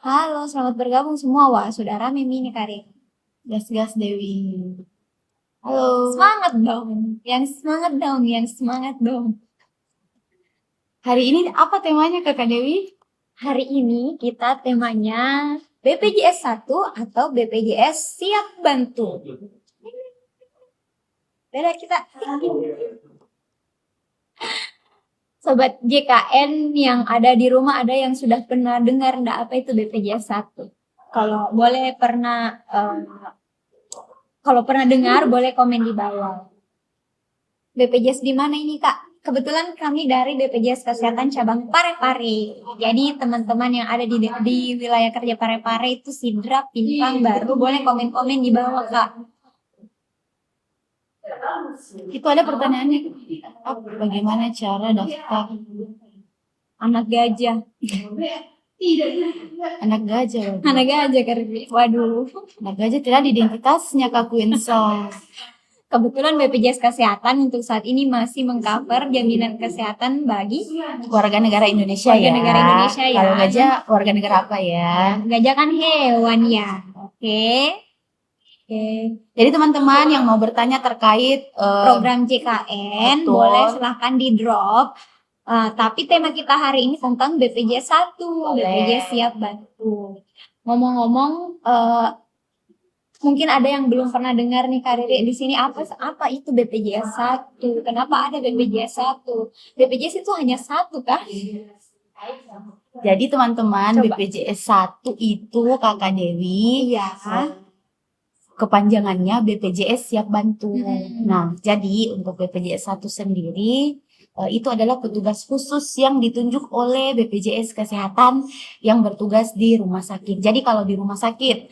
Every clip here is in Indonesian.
Halo, selamat bergabung semua. Wah, sudah rame nih Karin. Gas-gas Dewi. Halo. Semangat dong. Yang semangat dong, yang semangat dong. Hari ini apa temanya Kakak Dewi? Hari ini kita temanya BPJS 1 atau BPJS Siap Bantu. Beda kita. Sobat JKN yang ada di rumah, ada yang sudah pernah dengar enggak apa itu BPJS 1? Kalau boleh kalau pernah dengar boleh komen di bawah. BPJS di mana ini Kak? Kebetulan kami dari BPJS Kesehatan cabang Parepare. Jadi teman-teman yang ada di wilayah kerja Parepare itu Sidra, Pimpang, baru boleh komen-komen di bawah Kak. Itu ada pertanyaannya. Bagaimana cara daftar Anak gajah. anak gajah? Anak gajah Karbi. Waduh. Anak gajah tidak ada identitasnya Kak Kuinsa. Kebetulan BPJS Kesehatan untuk saat ini masih mengcover jaminan kesehatan bagi Warga negara Indonesia warga ya. negara Indonesia ya. Kalau gajah warga negara apa ya? Gajah kan hewan ya. Oke. Jadi teman-teman yang mau bertanya terkait Program JKN betul. boleh silahkan di drop. Tapi tema kita hari ini tentang BPJS 1, BPJS Siap Bantu. Ngomong-ngomong, mungkin ada yang belum pernah dengar nih Kak Riri di sini apa itu BPJS 1? Kenapa ada BPJS 1? BPJS itu hanya satu kah? Jadi teman-teman, Coba. BPJS 1 itu Kakak Dewi. Iya. Kepanjangannya BPJS Siap Bantu. Hmm. Nah, jadi untuk BPJS 1 sendiri itu adalah petugas khusus yang ditunjuk oleh BPJS Kesehatan yang bertugas di rumah sakit. Jadi kalau di rumah sakit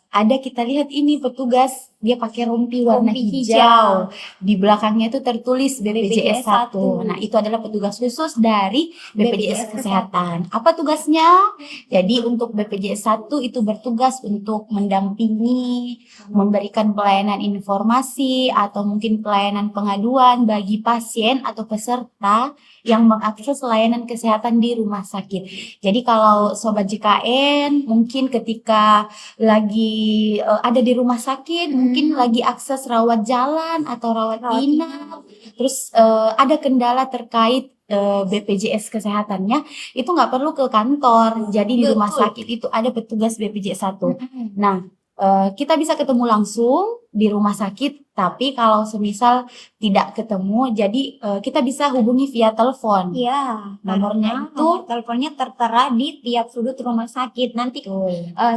ada kita lihat ini petugas dia pakai rompi warna hijau. Di belakangnya itu tertulis BPJS 1. Nah, itu adalah petugas khusus dari BPJS Kesehatan. Apa tugasnya? Jadi untuk BPJS 1 itu bertugas untuk mendampingi, memberikan pelayanan informasi atau mungkin pelayanan pengaduan bagi pasien atau peserta yang mengakses layanan kesehatan di rumah sakit. Jadi kalau Sobat JKN mungkin ketika lagi ada di rumah sakit, mungkin lagi akses rawat jalan atau rawat inap, terus ada kendala terkait BPJS kesehatannya, itu nggak perlu ke kantor. Jadi di rumah sakit itu ada petugas BPJS 1. Nah, kita bisa ketemu langsung di rumah sakit, tapi kalau semisal tidak ketemu, jadi kita bisa hubungi via telepon. Iya, Nomornya itu teleponnya tertera di tiap sudut rumah sakit. Nanti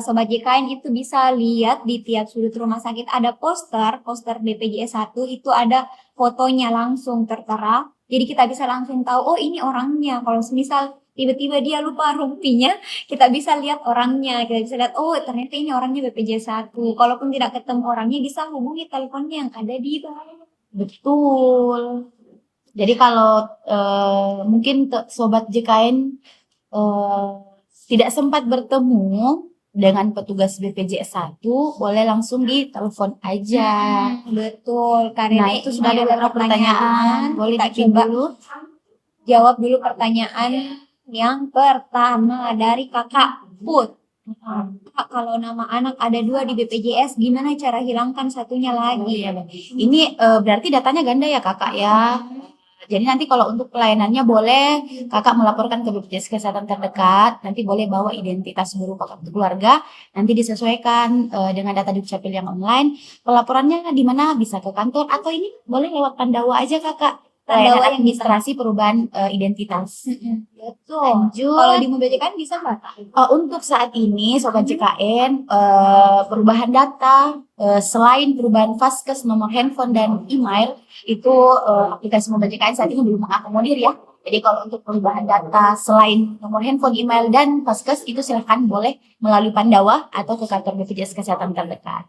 Sobat JKN itu bisa lihat di tiap sudut rumah sakit ada poster BPJS 1 itu ada fotonya langsung tertera. Jadi kita bisa langsung tahu, oh ini orangnya. Kalau semisal tiba-tiba dia lupa rompinya, kita bisa lihat orangnya. Kita bisa lihat, oh ternyata ini orangnya BPJS 1. Kalaupun tidak ketemu orangnya, bisa hubungi teleponnya yang ada di bawah. betul. Jadi kalau mungkin Sobat JKN tidak sempat bertemu dengan petugas BPJS 1, boleh langsung di telepon aja. Betul, Karina. Nah, itu sudah ada beberapa pertanyaan. Boleh kita dipimpin coba dulu. Jawab dulu pertanyaan yang pertama dari Kakak Put. Kak, kalau nama anak ada 2 di BPJS, gimana cara hilangkan satunya lagi? Ini berarti datanya ganda ya Kakak ya. Jadi nanti kalau untuk pelayanannya boleh Kakak melaporkan ke BPJS Kesehatan terdekat. Nanti boleh bawa identitas berupa kartu keluarga. Nanti disesuaikan dengan data Dukcapil yang online. Pelaporannya di mana? Bisa ke kantor atau ini boleh lewat Pandawa aja Kakak. Pelayanan administrasi perubahan identitas. Betul. Lanjut. Kalau di mobil JKN bisa nggak? Untuk saat ini Sobat JKN perubahan data selain perubahan Vaskes nomor handphone dan email itu aplikasi Mobil JKN saat ini belum mengakomodir ya. Jadi kalau untuk perubahan data selain nomor handphone, email dan Vaskes itu silahkan boleh melalui Pandawa atau ke kantor BPJS Kesehatan terdekat.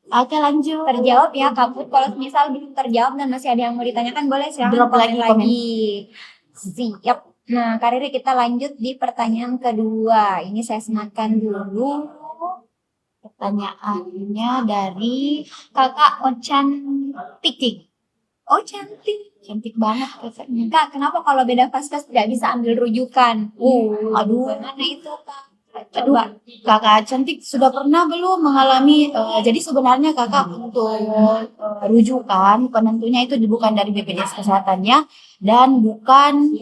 Oke, lanjut. Terjawab ya Kak Put. Kalau misal belum terjawab dan masih ada yang mau ditanyakan, boleh silahkan Drop komen lagi. Siap. Nah, Kak Riri, kita lanjut di pertanyaan kedua. Ini saya sematkan dulu. Pertanyaannya dari Kakak Ochan Tiktik. Oh, cantik. Cantik banget kakaknya. Kak, kenapa kalau beda vaskes tidak bisa ambil rujukan? Aduh. Bagaimana itu, Kak? Aduh, Coba. kakak cantik sudah pernah belum mengalami, jadi sebenarnya kakak untuk rujukan penentunya itu bukan dari BPJS Kesehatannya dan bukan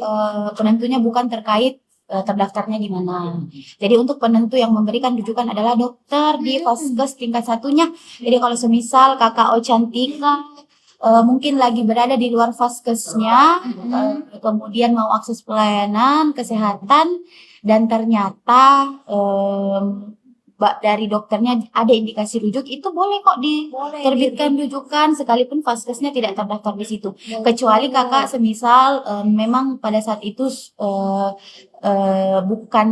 penentunya bukan terkait terdaftarnya di mana. Jadi untuk penentu yang memberikan rujukan adalah dokter di vaskes tingkat satunya. Jadi kalau semisal kakak Cantika mungkin lagi berada di luar vaskesnya, kemudian mau akses pelayanan kesehatan dan ternyata dari dokternya ada indikasi rujuk, itu boleh kok diterbitkan rujukan sekalipun vaskesnya tidak terdaftar di situ. Kecuali kakak semisal memang pada saat itu bukan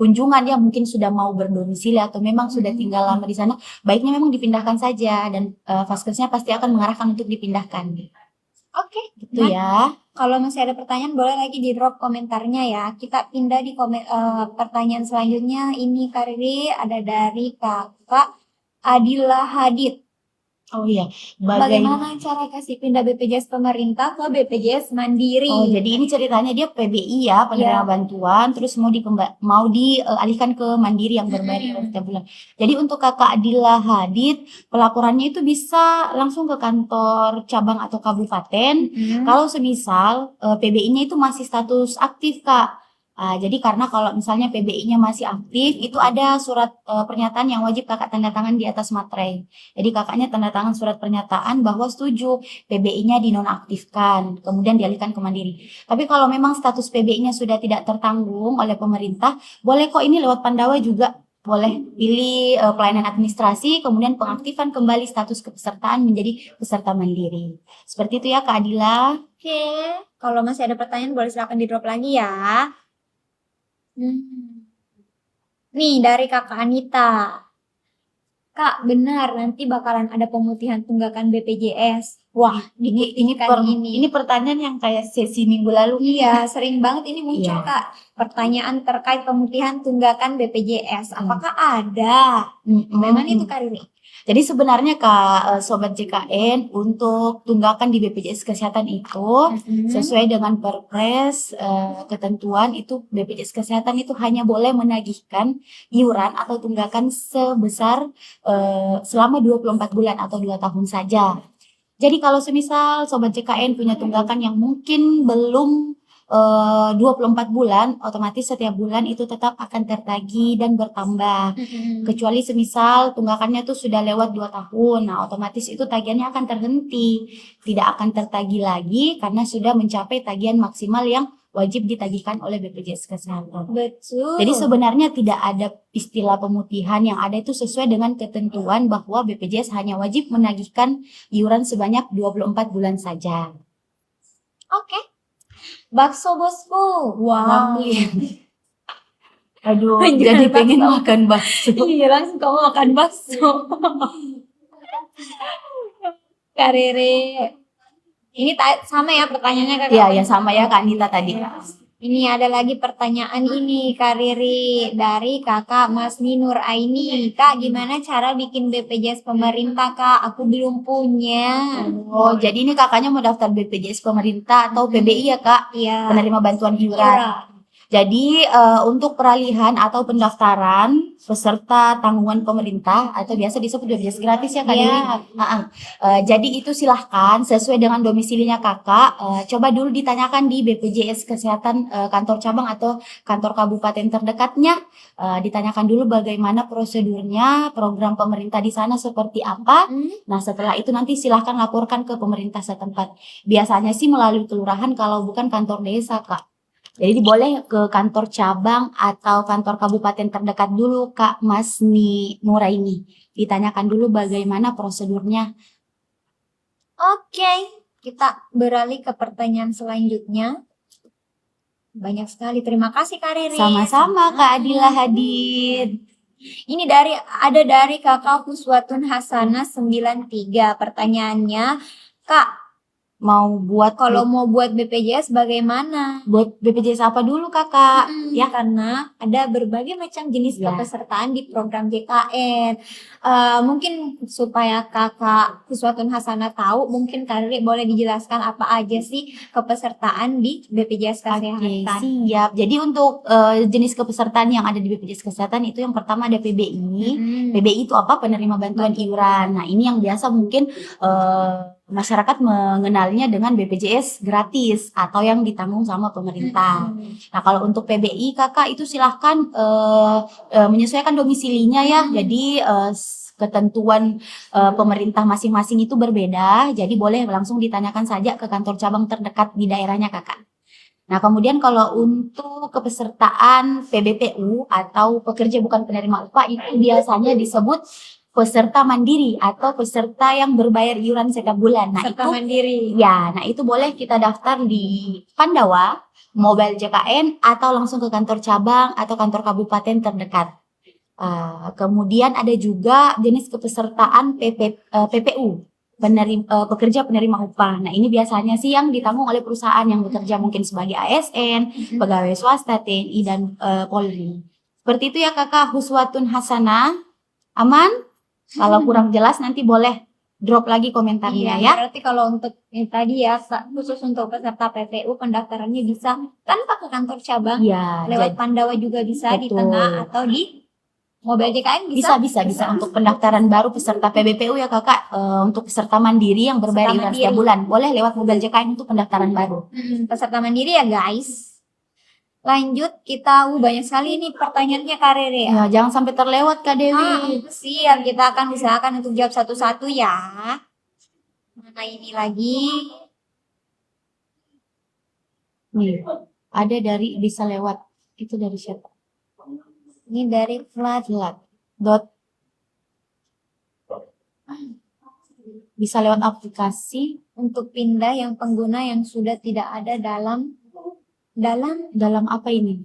kunjungan ya, mungkin sudah mau berdomisili atau memang sudah tinggal lama di sana, baiknya memang dipindahkan saja dan vaskesnya pasti akan mengarahkan untuk dipindahkan. Oke, Gitu ya. kalau masih ada pertanyaan boleh lagi di drop komentarnya ya. Kita pindah di pertanyaan selanjutnya. Ini Kak Riri ada dari Kakak Adila Hadid. Oh iya, Bagaimana cara kasih pindah BPJS pemerintah ke BPJS Mandiri? Oh, jadi ini ceritanya dia PBI ya, penerima bantuan, terus mau dialihkan ke Mandiri yang berbayar setiap bulan. Jadi untuk Kakak Adila Hadid, pelaporannya itu bisa langsung ke kantor cabang atau kabupaten. Kalau semisal PBI-nya itu masih status aktif, Kak. Jadi karena kalau misalnya PBI-nya masih aktif, itu ada surat pernyataan yang wajib kakak tanda tangan di atas materai. Jadi kakaknya tanda tangan surat pernyataan bahwa setuju PBI-nya dinonaktifkan, kemudian dialihkan ke Mandiri. Tapi kalau memang status PBI-nya sudah tidak tertanggung oleh pemerintah, boleh kok ini lewat Pandawa juga. Boleh pilih pelayanan administrasi, kemudian pengaktifan kembali status kepesertaan menjadi peserta mandiri. Seperti itu ya Kak Adila. Oke, kalau masih ada pertanyaan boleh silakan di drop lagi ya. Nih dari Kakak Anita. Kak, benar nanti bakalan ada pemutihan tunggakan BPJS. Wah, Ini pertanyaan yang kayak sesi minggu lalu. Iya, sering banget ini muncul Kak. Pertanyaan terkait pemutihan tunggakan BPJS. Apakah ada? Bagaimana itu Kak Riri? Jadi sebenarnya Kak Sobat JKN, untuk tunggakan di BPJS Kesehatan itu sesuai dengan Perpres ketentuan itu BPJS Kesehatan itu hanya boleh menagihkan iuran atau tunggakan sebesar selama 24 bulan atau 2 tahun saja. Jadi kalau semisal Sobat JKN punya tunggakan yang mungkin belum 24 bulan, otomatis setiap bulan itu tetap akan tertagih dan bertambah. Kecuali semisal tunggakannya tuh sudah lewat 2 tahun, nah otomatis itu tagihannya akan terhenti, tidak akan tertagih lagi karena sudah mencapai tagihan maksimal yang wajib ditagihkan oleh BPJS Kesehatan. Betul. Jadi sebenarnya tidak ada istilah pemutihan, yang ada itu sesuai dengan ketentuan bahwa BPJS hanya wajib menagihkan iuran sebanyak 24 bulan saja. Oke. Bakso bosku. Wow. Aduh, jadi pengen makan bakso. Iya, langsung kamu makan bakso. Kak Riri. Ini sama ya pertanyaannya Kak? Iya, ya sama ya Kak Anita tadi. Ini ada lagi pertanyaan ini Kak Riri dari Kakak Mas Ninur Aini. Kak, gimana cara bikin BPJS pemerintah Kak? Aku belum punya. Oh, jadi ini kakaknya mau daftar BPJS pemerintah atau PBI ya Kak? Iya. Penerima bantuan iuran. Jadi untuk peralihan atau pendaftaran peserta tanggungan pemerintah atau biasa disebut BPJS gratis ya Kak Diri. Jadi itu silahkan sesuai dengan domisilinya kakak. Coba dulu ditanyakan di BPJS Kesehatan kantor cabang atau kantor kabupaten terdekatnya. Ditanyakan dulu bagaimana prosedurnya, program pemerintah di sana seperti apa. Nah setelah itu nanti silahkan laporkan ke pemerintah setempat. Biasanya sih melalui kelurahan kalau bukan kantor desa Kak. Jadi boleh ke kantor cabang atau kantor kabupaten terdekat dulu Kak Mas Nuraini. Ditanyakan dulu bagaimana prosedurnya. Oke, kita beralih ke pertanyaan selanjutnya. Banyak sekali. Terima kasih Kak Riri. Sama-sama Kak Adila Hadid. Ini dari Kakak Huswatun Hasanah 93. Pertanyaannya, Kak, mau buat Kalau mau buat BPJS bagaimana? buat BPJS apa dulu kakak? Ya, karena ada berbagai macam jenis Ya. kepesertaan di program JKN. Mungkin supaya kakak Huswatun Hasanah tahu, mungkin Karri boleh dijelaskan apa aja sih kepesertaan di BPJS Oke, Kesehatan. siap. Jadi untuk jenis kepesertaan yang ada di BPJS Kesehatan itu yang pertama ada PBI. PBI itu apa? Penerima bantuan iuran. Nah, ini yang biasa mungkin masyarakat mengenalnya dengan BPJS gratis atau yang ditanggung sama pemerintah. Nah, kalau untuk PBI kakak itu silahkan menyesuaikan domisilinya ya. Jadi ketentuan pemerintah masing-masing itu berbeda. Jadi boleh langsung ditanyakan saja ke kantor cabang terdekat di daerahnya kakak. Nah, kemudian kalau untuk kepesertaan PBPU atau pekerja bukan penerima upah itu biasanya disebut peserta mandiri atau peserta yang berbayar iuran setiap bulan. Nah, Peserta itu mandiri. ya, nah itu boleh kita daftar di Pandawa, Mobile JKN atau langsung ke kantor cabang atau kantor kabupaten terdekat. Kemudian ada juga jenis kepesertaan PPU. Pekerja penerima upah. Nah, ini biasanya sih yang ditanggung oleh perusahaan yang bekerja mungkin sebagai ASN, pegawai swasta, TNI dan Polri. Seperti itu ya kakak Huswatun Hasanah. Aman? Kalau kurang jelas nanti boleh drop lagi komentarnya ya. Berarti kalau untuk yang tadi ya, khusus untuk peserta PPU pendaftarannya bisa tanpa ke kantor cabang, Iya, lewat Pandawa juga bisa di betul. tengah atau di Mobile JKN bisa. Bisa untuk pendaftaran baru peserta PBPU ya kakak, untuk peserta mandiri yang berbayar iuran setiap bulan boleh lewat Mobile JKN untuk pendaftaran baru. Peserta mandiri ya guys. Lanjut kita banyak sekali nih pertanyaannya Kak Rere ya. Ya, jangan sampai terlewat Kak Dewi. Siap, kita akan usahakan untuk jawab satu-satu ya. Mana ini lagi? Nih, ada dari bisa lewat. Itu dari siapa? Ini dari Flat. Dot. Bisa lewat aplikasi. Untuk pindah yang pengguna yang sudah tidak ada dalam apa ini?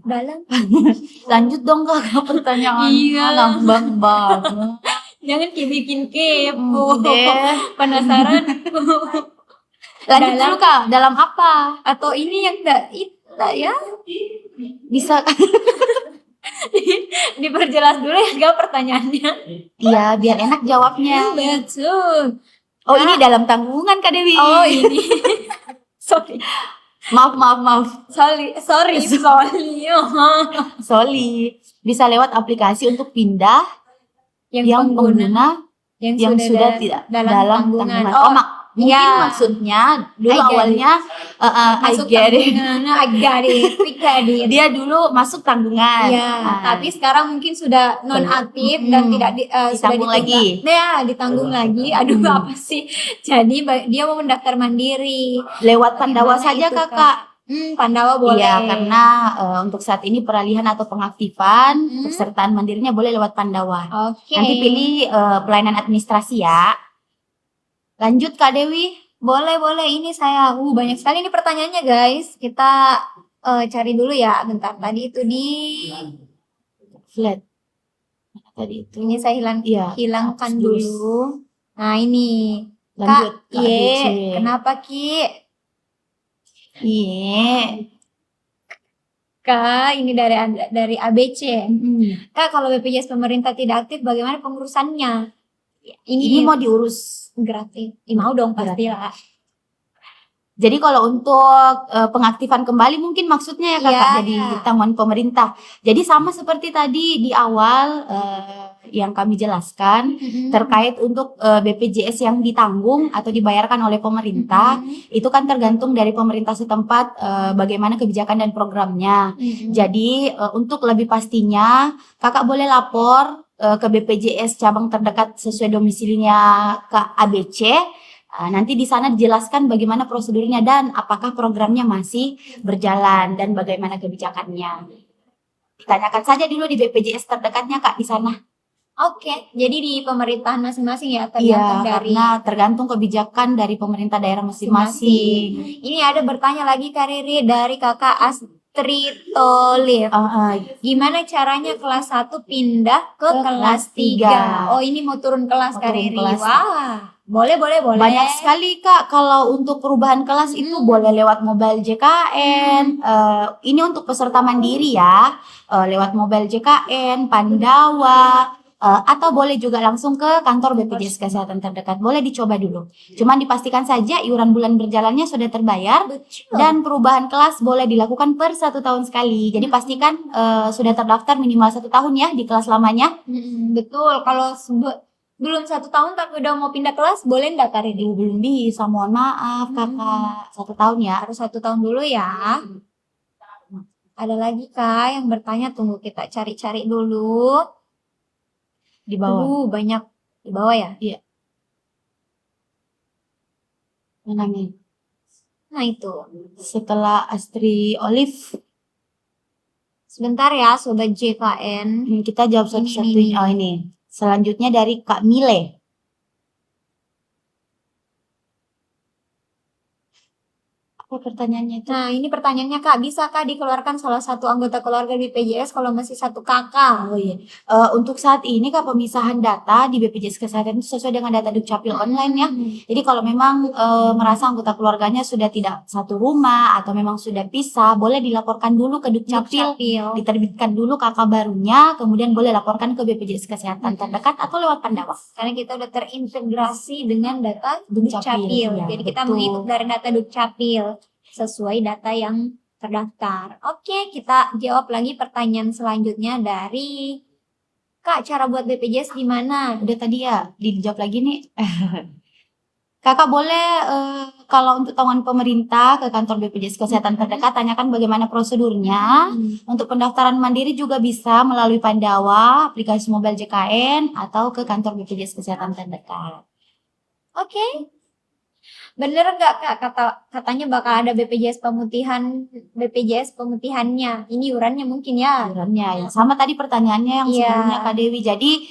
Lanjut dong kakak pertanyaan. Iya. Ngambang banget. Jangan bikin kepo. Deh. Penasaran. Lanjut dulu kak. Dalam apa? Atau ini yang tidak ya? Bisa. Diperjelas dulu ya gak pertanyaannya. Iya, biar enak jawabnya. Betul. Oh, ini dalam tanggungan Kak Dewi. Oh, ini. Sorry. Maaf. Sorry. Sorry. Bisa lewat aplikasi untuk pindah yang pengguna yang sudah tidak dalam tanggungan. Mungkin maksudnya dulu awalnya I get it. Dia dulu masuk tanggungan. Tapi sekarang mungkin sudah nonaktif dan tidak ditanggung lagi. Ya, ditanggung lagi. Aduh, apa sih? Jadi dia mau mendaftar mandiri. Lewat Pandawa saja kakak. Pandawa boleh. Iya, karena untuk saat ini peralihan atau pengaktifan pesertaan mandirinya boleh lewat Pandawa. Oke. Nanti pilih pelayanan administrasi ya. Lanjut Kak Dewi. Boleh. Ini saya banyak sekali nih pertanyaannya guys. Kita cari dulu ya. Bentar, tadi itu di flat. Tadi itu. Ini saya hilangkan dulu. Nah, ini. Lanjut. Kak, kenapa Ki? Kak, ini dari ABC. Kak, kalau BPJS pemerintah tidak aktif, bagaimana pengurusannya? Ini mau diurus gratis. Mau dong pastilah. Jadi kalau untuk pengaktifan kembali mungkin maksudnya ya kakak jadi tanggungan pemerintah. Jadi sama seperti tadi di awal yang kami jelaskan terkait untuk BPJS yang ditanggung atau dibayarkan oleh pemerintah itu kan tergantung dari pemerintah setempat bagaimana kebijakan dan programnya. Jadi untuk lebih pastinya kakak boleh lapor ke BPJS cabang terdekat sesuai domisilinya ke ABC. Nanti di sana dijelaskan bagaimana prosedurnya dan apakah programnya masih berjalan dan bagaimana kebijakannya. Ditanyakan saja dulu di BPJS terdekatnya Kak di sana. Oke, jadi di pemerintahan masing-masing ya karena tergantung kebijakan dari pemerintah daerah masing-masing. Ini ada bertanya lagi Kak Riri dari Kakak Tritolip. Ah, Gimana caranya kelas 1 pindah ke Ke kelas kelas 3? 3? Oh, ini mau turun kelas Mau Kak turun Riri. kelas. Wah, boleh. Banyak sekali Kak, kalau untuk perubahan kelas itu boleh lewat mobile JKN. Ini untuk peserta mandiri ya, lewat mobile JKN, Pandawa, atau boleh juga langsung ke kantor BPJS Kesehatan terdekat. Boleh dicoba dulu. Cuman dipastikan saja iuran bulan berjalannya sudah terbayar. Betul. Dan perubahan kelas boleh dilakukan per 1 tahun sekali. Jadi pastikan sudah terdaftar minimal 1 tahun ya di kelas lamanya. Betul. Kalau belum 1 tahun tapi udah mau pindah kelas, boleh nggak Kak Riri? Belum bisa, mohon maaf Kakak. 1 tahun ya. Harus 1 tahun dulu ya. Ada lagi Kak yang bertanya, tunggu kita cari-cari dulu. Di bawah. Banyak di bawah ya? Iya. Mana nih? Nah itu. Setelah Astri Olive, Sebentar ya Sobat JKN. kita jawab Ini, satu-satunya. Oh ini. Selanjutnya dari Kak Mile. Apa pertanyaannya itu? Nah ini pertanyaannya Kak, bisakah dikeluarkan salah satu anggota keluarga BPJS kalau masih satu kakak? Oh iya. Untuk saat ini Kak, pemisahan data di BPJS Kesehatan itu sesuai dengan data Dukcapil online ya. Jadi kalau memang merasa anggota keluarganya sudah tidak satu rumah atau memang sudah pisah, boleh dilaporkan dulu ke Dukcapil, diterbitkan dulu KK barunya, kemudian boleh laporkan ke BPJS Kesehatan terdekat atau lewat Pandawa. Karena kita udah terintegrasi dengan data Dukcapil. Dukcapil. Ya, Jadi kita betul. mengikut dari data Dukcapil sesuai data yang terdaftar. Oke, kita jawab lagi pertanyaan selanjutnya dari Kak, cara buat BPJS gimana? Udah tadi ya, dijawab lagi nih. Kakak boleh kalau untuk tanggungan pemerintah ke kantor BPJS Kesehatan terdekat, tanyakan bagaimana prosedurnya. Untuk pendaftaran mandiri juga bisa melalui Pandawa, aplikasi mobile JKN, atau ke kantor BPJS Kesehatan terdekat. Oke. Bener nggak Kak katanya bakal ada BPJS pemutihannya. Ini iurannya mungkin ya. Iurannya ya. Sama tadi pertanyaannya yang Iya. sebelumnya Kak Dewi. Jadi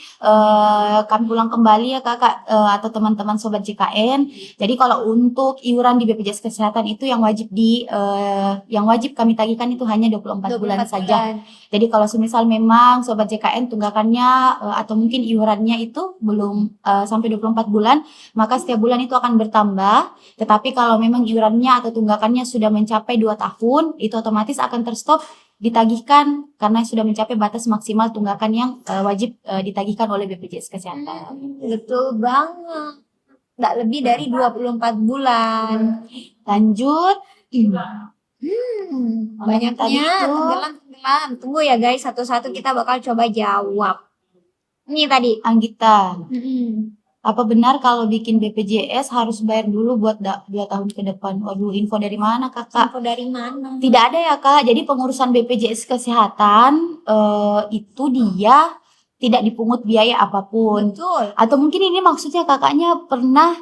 kami ulang kembali ya Kakak atau teman-teman Sobat JKN. Jadi kalau untuk iuran di BPJS Kesehatan itu yang wajib kami tagihkan itu hanya 24 bulan saja. Jadi kalau semisal memang Sobat JKN tunggakannya atau mungkin iurannya itu belum sampai 24 bulan, maka setiap bulan itu akan bertambah. Tetapi kalau memang iurannya atau tunggakannya sudah mencapai 2 tahun, itu otomatis akan terstop ditagihkan karena sudah mencapai batas maksimal tunggakan yang wajib ditagihkan oleh BPJS Kesehatan. Betul banget. Tidak lebih dari 24 bulan. Lanjut. Banyaknya tenggelam. Tunggu ya guys, satu-satu kita bakal coba jawab. Ini tadi Anggita. Apa benar kalau bikin BPJS harus bayar dulu buat 2 tahun ke depan? Waduh, info dari mana Kakak? Info dari mana? Tidak ada ya Kak. Jadi pengurusan BPJS Kesehatan itu dia tidak dipungut biaya apapun. Betul. Atau mungkin ini maksudnya kakaknya pernah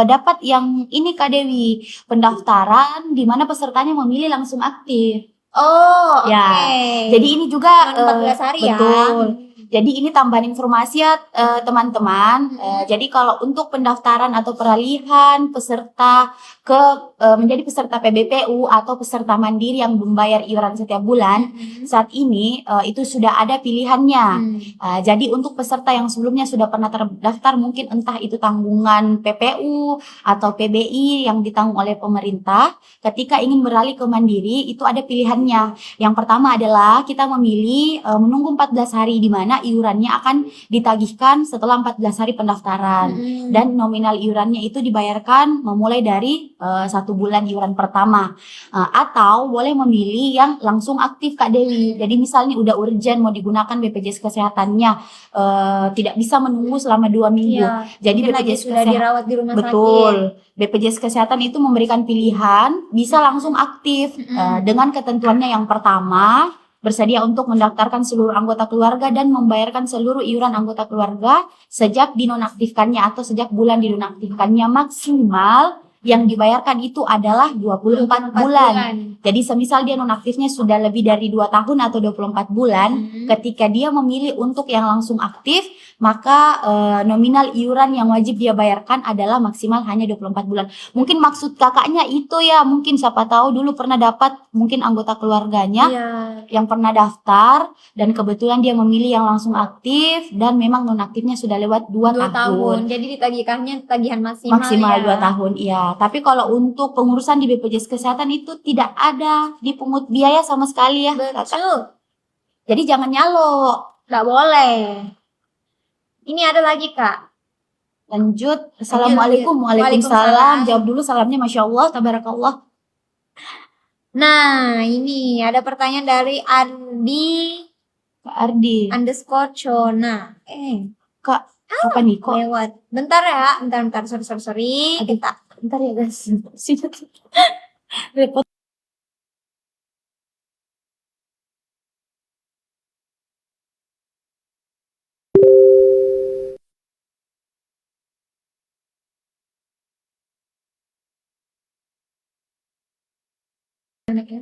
dapat yang ini Kak Dewi, pendaftaran di mana pesertanya memilih langsung aktif. Oh, ya. Oke. Jadi ini juga 14 hari ya. betul. Jadi ini tambahan informasi ya teman-teman. Jadi kalau untuk pendaftaran atau peralihan peserta ke menjadi peserta PBPU atau peserta mandiri yang membayar iuran setiap bulan, saat ini itu sudah ada pilihannya. Jadi untuk peserta yang sebelumnya sudah pernah terdaftar, mungkin entah itu tanggungan PPU atau PBI yang ditanggung oleh pemerintah, ketika ingin beralih ke mandiri itu ada pilihannya. Yang pertama adalah kita memilih menunggu 14 hari di mana iurannya akan ditagihkan setelah 14 hari pendaftaran. Dan nominal iurannya itu dibayarkan memulai dari 1 bulan iuran pertama. Atau boleh memilih yang langsung aktif Kak Dewi. Jadi misalnya udah urgent mau digunakan BPJS Kesehatannya, tidak bisa menunggu selama 2 minggu. Iya, Jadi BPJS sudah dirawat di rumah betul. BPJS Kesehatan itu memberikan pilihan bisa langsung aktif dengan ketentuannya yang pertama, bersedia untuk mendaftarkan seluruh anggota keluarga dan membayarkan seluruh iuran anggota keluarga sejak dinonaktifkannya atau sejak bulan dinonaktifkannya maksimal yang dibayarkan itu adalah 24 bulan. Jadi semisal dia nonaktifnya sudah lebih dari 2 tahun atau 24 bulan, ketika dia memilih untuk yang langsung aktif, maka nominal iuran yang wajib dia bayarkan adalah maksimal hanya 24 bulan. Mungkin maksud kakaknya itu ya, mungkin siapa tahu dulu pernah dapat mungkin anggota keluarganya yang pernah daftar dan kebetulan dia memilih yang langsung aktif dan memang nonaktifnya sudah lewat 2 tahun. Jadi ditagihkannya tagihan maksimal Maksimal ya. 2 tahun, iya. Tapi kalau untuk pengurusan di BPJS Kesehatan itu tidak ada dipungut biaya sama sekali ya. Betul. Jadi jangan nyalo. Nggak boleh. Ini ada lagi Kak. Lanjut. Assalamualaikum. Waalaikumsalam. Jawab dulu salamnya. Masya Allah. Tabarakallah. Nah ini ada pertanyaan dari Ardi Kak Ardi. _ Chona. Kak, apa nih kok? Lewat. Bentar ya. Bentar. Sorry. Aduh. Kita. Bentar ya guys. Repot.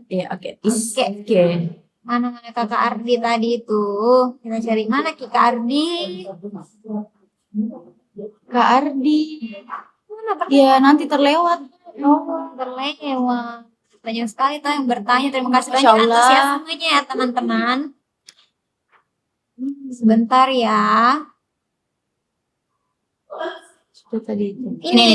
Ya, oke. Oke. Mana Kakak Ardi tadi itu? Kita cari mana Kak Ardi? Kak Ardi. Mana Pak? Ya, nanti terlewat. Terlewat. Banyak sekali tuh yang bertanya. Terima kasih Masya banyak Allah. antusiasmenya ya teman-teman. Sebentar ya. Sudah tadi itu. Ini.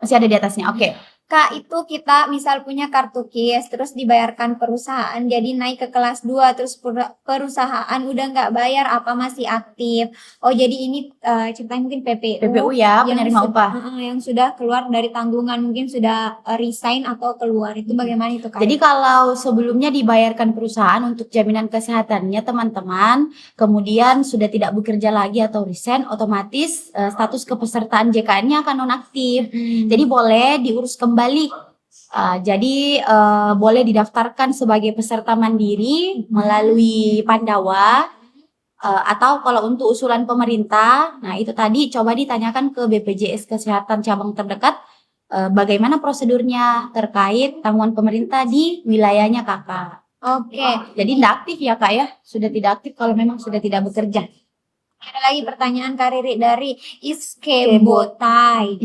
Masih ada di atasnya. Oke. Kak, itu kita misal punya kartu KIS terus dibayarkan perusahaan jadi naik ke kelas 2 terus perusahaan udah nggak bayar apa masih aktif. Oh, jadi ini ceritanya mungkin PPU ya, penerima upah. Yang sudah keluar dari tanggungan mungkin sudah resign atau keluar. Itu bagaimana itu Kak? Jadi kalau sebelumnya dibayarkan perusahaan untuk jaminan kesehatannya teman-teman, kemudian sudah tidak bekerja lagi atau resign, otomatis status kepesertaan JKN-nya akan nonaktif. Jadi boleh diurus kembali. Jadi boleh didaftarkan sebagai peserta mandiri melalui Pandawa atau kalau untuk usulan pemerintah, nah itu tadi coba ditanyakan ke BPJS Kesehatan cabang terdekat bagaimana prosedurnya terkait tanggungan pemerintah di wilayahnya kakak. Oke. Jadi tidak aktif ya kak ya, sudah tidak aktif kalau memang sudah tidak bekerja. Ada lagi pertanyaan Kak Riri dari Iskebotai.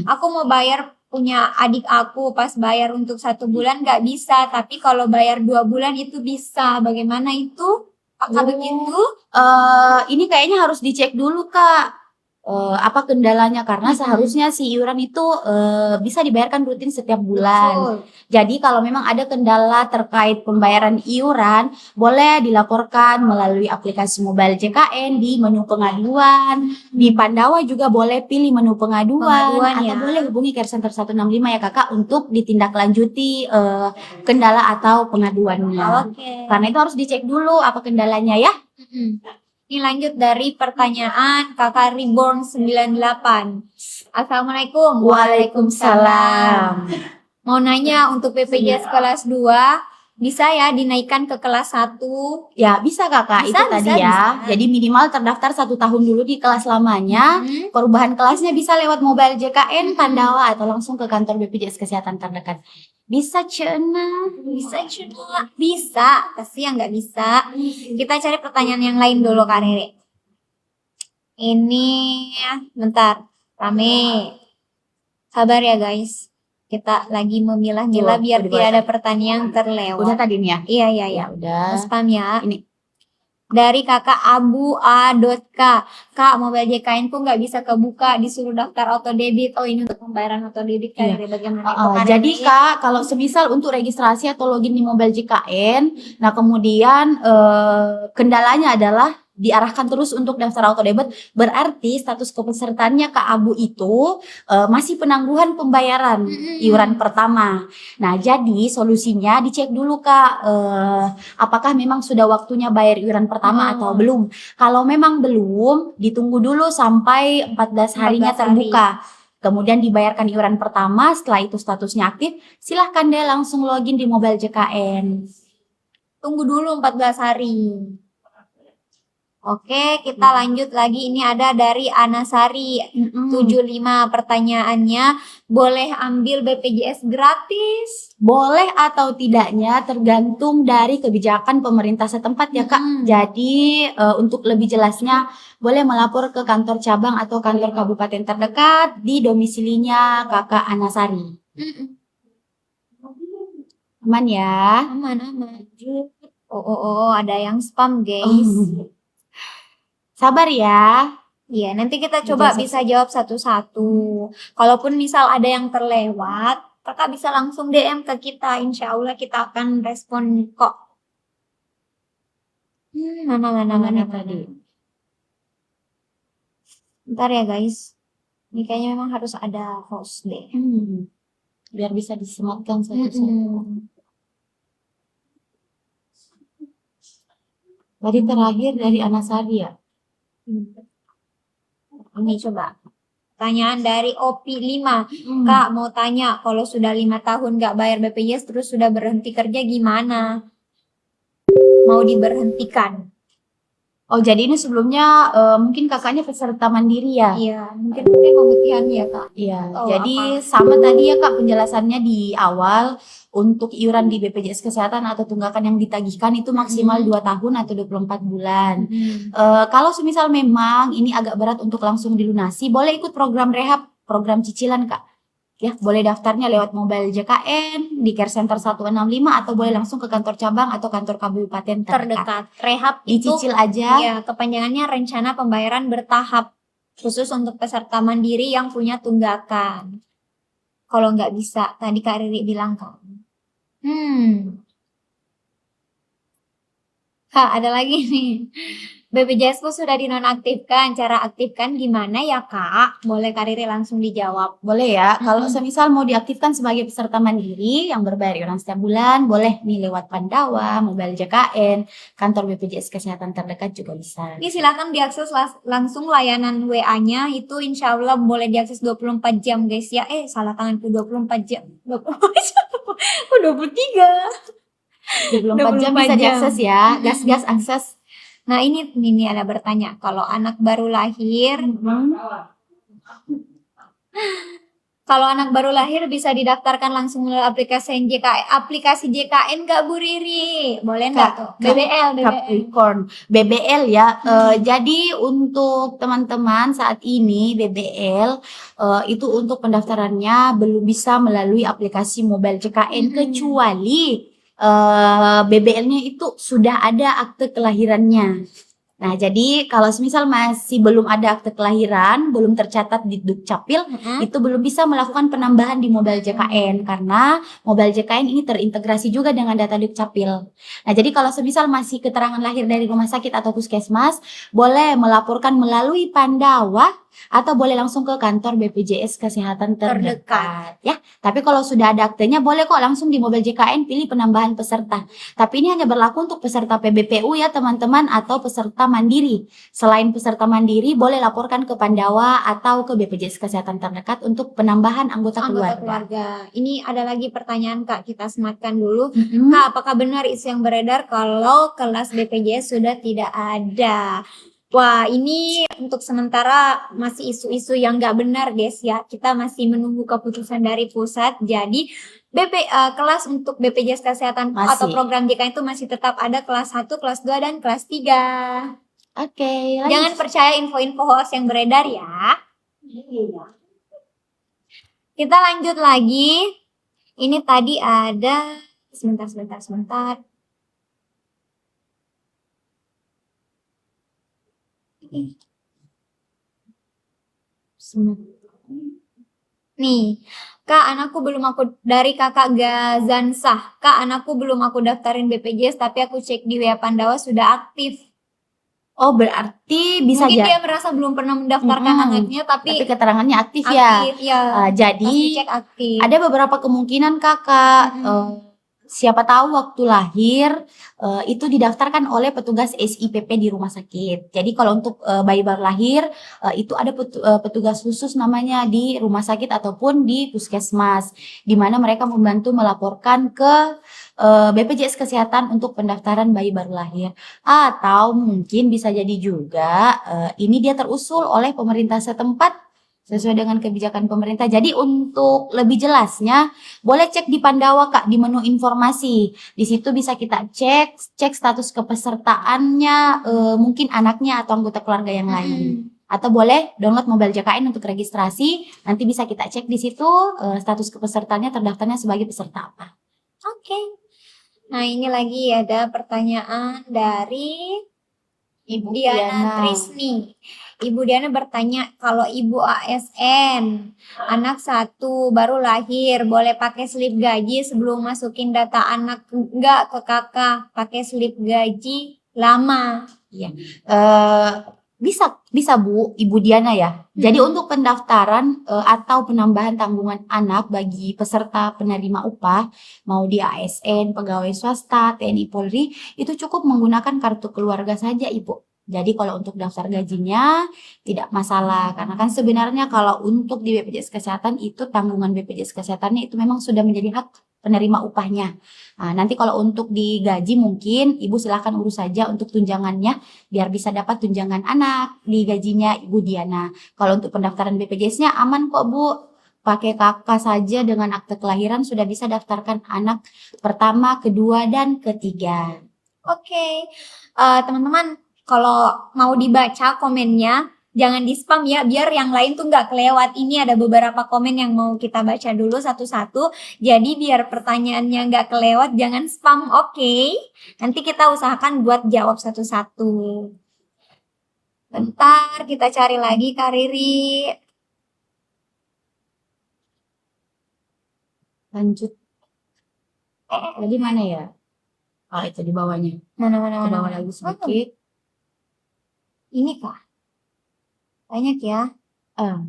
Aku mau bayar punya adik aku, pas bayar untuk 1 bulan nggak bisa, tapi kalau bayar 2 bulan itu bisa. Bagaimana itu? Apakah begitu? Ini kayaknya harus dicek dulu kak. Apa kendalanya karena seharusnya si iuran itu bisa dibayarkan rutin setiap bulan. Betul. Jadi kalau memang ada kendala terkait pembayaran iuran, boleh dilaporkan melalui aplikasi mobile JKN di menu pengaduan. Di Pandawa juga boleh pilih menu pengaduan atau ya. boleh hubungi Care Center 165 ya kakak untuk ditindaklanjuti kendala atau pengaduannya. Oke. Karena itu harus dicek dulu apa kendalanya ya. Ini lanjut dari pertanyaan Kakak Reborn 98. Assalamualaikum. Waalaikumsalam. Mau nanya untuk BPJS kelas 2 bisa ya dinaikkan ke kelas 1? Ya bisa kakak, Bisa, itu tadi bisa, ya. bisa. Jadi minimal terdaftar 1 tahun dulu di kelas lamanya. Perubahan kelasnya bisa lewat mobile JKN Pandawa atau langsung ke kantor BPJS Kesehatan terdekat. Bisa cena. Bisa. Pasti yang nggak bisa. Kita cari pertanyaan yang lain dulu Kak Rere. Ini bentar. Rame. Sabar ya guys. Kita lagi memilah-milah Tuh, biar udah tidak ada pertanyaan yang terlewat. Udah tadi nih ya? Iya. Ya udah. Spam ya. Ini. Dari kakak Abu A.K. Kak, mobile JKN ku nggak bisa kebuka, disuruh daftar auto debit. Oh, ini untuk pembayaran auto debit kan? Iya. Bagaimana itu, Kak Jadi Rere? kak, kalau semisal untuk registrasi atau login di mobile JKN, nah kemudian kendalanya adalah diarahkan terus untuk daftar auto debit, berarti status kepesertaannya Kak Abu itu masih penangguhan pembayaran iuran pertama. Nah, jadi solusinya dicek dulu Kak, apakah memang sudah waktunya bayar iuran pertama atau belum. Kalau memang belum, ditunggu dulu sampai 14 harinya 14 hari. terbuka. Kemudian dibayarkan iuran pertama, setelah itu statusnya aktif, silahkan deh langsung login di mobile JKN. Tunggu dulu 14 hari. Oke, kita lanjut lagi. Ini ada dari Anasari 75 pertanyaannya. Boleh ambil BPJS gratis? Boleh atau tidaknya tergantung dari kebijakan pemerintah setempat ya Kak. Jadi untuk lebih jelasnya boleh melapor ke kantor cabang atau kantor kabupaten terdekat di domisilinya Kakak Anasari. Aman ya? Aman. Oh, ada yang spam guys. Sabar ya. Iya, nanti kita coba bisa jawab satu-satu. Kalaupun misal ada yang terlewat, kakak bisa langsung DM ke kita. Insya Allah kita akan respon kok. Mana tadi? Bentar ya guys. Ini kayaknya memang harus ada host deh. Biar bisa disematkan satu-satu. Tadi terakhir dari Anasari ya? Ini coba. Pertanyaan dari Opi 5. Kak mau tanya, kalau sudah 5 tahun nggak bayar BPJS terus sudah berhenti kerja gimana? Mau diberhentikan? Oh jadi ini sebelumnya mungkin kakaknya peserta mandiri ya? Iya, mungkin pemutihan ya Kak. Iya, jadi sama tadi ya Kak penjelasannya di awal. Untuk iuran di BPJS Kesehatan atau tunggakan yang ditagihkan itu maksimal 2 tahun atau 24 bulan. Kalau semisal memang ini agak berat untuk langsung dilunasi, boleh ikut program rehab, program cicilan Kak. Ya, boleh daftarnya lewat mobile JKN di Care Center 165 atau boleh langsung ke kantor cabang atau kantor kabupaten terdekat. Rehab itu dicicil aja. Ya, kepanjangannya rencana pembayaran bertahap khusus untuk peserta mandiri yang punya tunggakan. Kalau nggak bisa, tadi Kak Riri bilang kan. Kak, ada lagi nih. BPJS-ku sudah dinonaktifkan. Cara aktifkan gimana ya Kak? Boleh Kak Riri langsung dijawab. Boleh ya. Kalau semisal mau diaktifkan sebagai peserta mandiri yang berbayar iuran setiap bulan, boleh nih lewat Pandawa, mobile JKN, kantor BPJS Kesehatan terdekat juga bisa. Ini silakan diakses langsung layanan WA-nya. Itu insya Allah boleh diakses 24 jam guys ya. Salah tanganku 24 jam. 24 jam. Oh, 23. 24 jam bisa diakses ya. Gas-gas akses. Nah ini ada bertanya. Kalau anak baru lahir, bisa didaftarkan langsung melalui aplikasi JKN nggak Bu Riri? Boleh nggak tuh? BBL. Capricorn. BBL ya. Jadi untuk teman-teman saat ini BBL itu untuk pendaftarannya belum bisa melalui aplikasi mobile JKN kecuali BBL-nya itu sudah ada akte kelahirannya. Nah, jadi kalau semisal masih belum ada akte kelahiran, belum tercatat di Dukcapil, itu belum bisa melakukan penambahan di mobile JKN karena mobile JKN ini terintegrasi juga dengan data Dukcapil. Nah, jadi kalau semisal masih keterangan lahir dari rumah sakit atau puskesmas, boleh melaporkan melalui Pandawa atau boleh langsung ke kantor BPJS Kesehatan terdekat. Ya. Tapi kalau sudah ada aktenya, boleh kok langsung di mobile JKN pilih penambahan peserta. Tapi ini hanya berlaku untuk peserta PBPU ya teman-teman atau peserta mandiri. Selain peserta mandiri, boleh laporkan ke Pandawa atau ke BPJS Kesehatan terdekat untuk penambahan anggota keluarga. Ini ada lagi pertanyaan Kak, kita sematkan dulu. Kak, apakah benar isu yang beredar kalau kelas BPJS sudah tidak ada? Wah, ini untuk sementara masih isu-isu yang nggak benar guys ya. Kita masih menunggu keputusan dari pusat. Jadi kelas untuk BPJS Kesehatan atau program JKN itu masih tetap ada kelas 1, kelas 2, dan kelas 3. Oke. Jangan percaya info-info hoax yang beredar ya. Kita lanjut lagi. Ini tadi ada sebentar. Nih, Kak, anakku belum aku dari Kakak Gazansah. Kak, anakku belum aku daftarin BPJS tapi aku cek di WA Pandawa sudah aktif. Oh, berarti bisa mungkin dia merasa belum pernah mendaftarkan anaknya tapi keterangannya aktif ya. Jadi cek aktif. Ada beberapa kemungkinan Kakak siapa tahu waktu lahir itu didaftarkan oleh petugas SIPP di rumah sakit. Jadi kalau untuk bayi baru lahir itu ada petugas khusus namanya di rumah sakit ataupun di puskesmas, di mana mereka membantu melaporkan ke BPJS Kesehatan untuk pendaftaran bayi baru lahir. Atau mungkin bisa jadi juga ini dia terusul oleh pemerintah setempat sesuai dengan kebijakan pemerintah. Jadi untuk lebih jelasnya boleh cek di Pandawa Kak, di menu informasi. Di situ bisa kita cek status kepesertaannya, mungkin anaknya atau anggota keluarga yang lain. Atau boleh download mobile JKN untuk registrasi. Nanti bisa kita cek di situ status kepesertaannya, terdaftarnya sebagai peserta apa. Oke. Nah, ini lagi ada pertanyaan dari Ibu Diana Trisni. Ibu Diana bertanya, kalau ibu ASN, anak 1 baru lahir, boleh pakai slip gaji sebelum masukin data anak enggak ke kakak? Pakai slip gaji lama. Bisa Bu, Ibu Diana ya. Jadi untuk pendaftaran atau penambahan tanggungan anak bagi peserta penerima upah, mau di ASN, pegawai swasta, TNI Polri, itu cukup menggunakan kartu keluarga saja Ibu. Jadi kalau untuk daftar gajinya tidak masalah, karena kan sebenarnya kalau untuk di BPJS Kesehatan itu tanggungan BPJS Kesehatannya itu memang sudah menjadi hak penerima upahnya. Nah, nanti kalau untuk digaji mungkin Ibu silahkan urus saja untuk tunjangannya biar bisa dapat tunjangan anak di gajinya Ibu Diana. Kalau untuk pendaftaran BPJS-nya aman kok Bu. Pakai kakak saja dengan akte kelahiran sudah bisa daftarkan anak pertama, kedua, dan ketiga. Oke. Teman-teman, kalau mau dibaca komennya, jangan di spam ya, biar yang lain tuh nggak kelewat. Ini ada beberapa komen yang mau kita baca dulu satu-satu. Jadi biar pertanyaannya nggak kelewat, jangan spam, oke? Nanti kita usahakan buat jawab satu-satu. Bentar, kita cari lagi Kak Riri. Lanjut. Tadi mana ya? Oh, itu di bawahnya. Mana. Ke bawah lagi sedikit. Ini Kak. Banyak ya.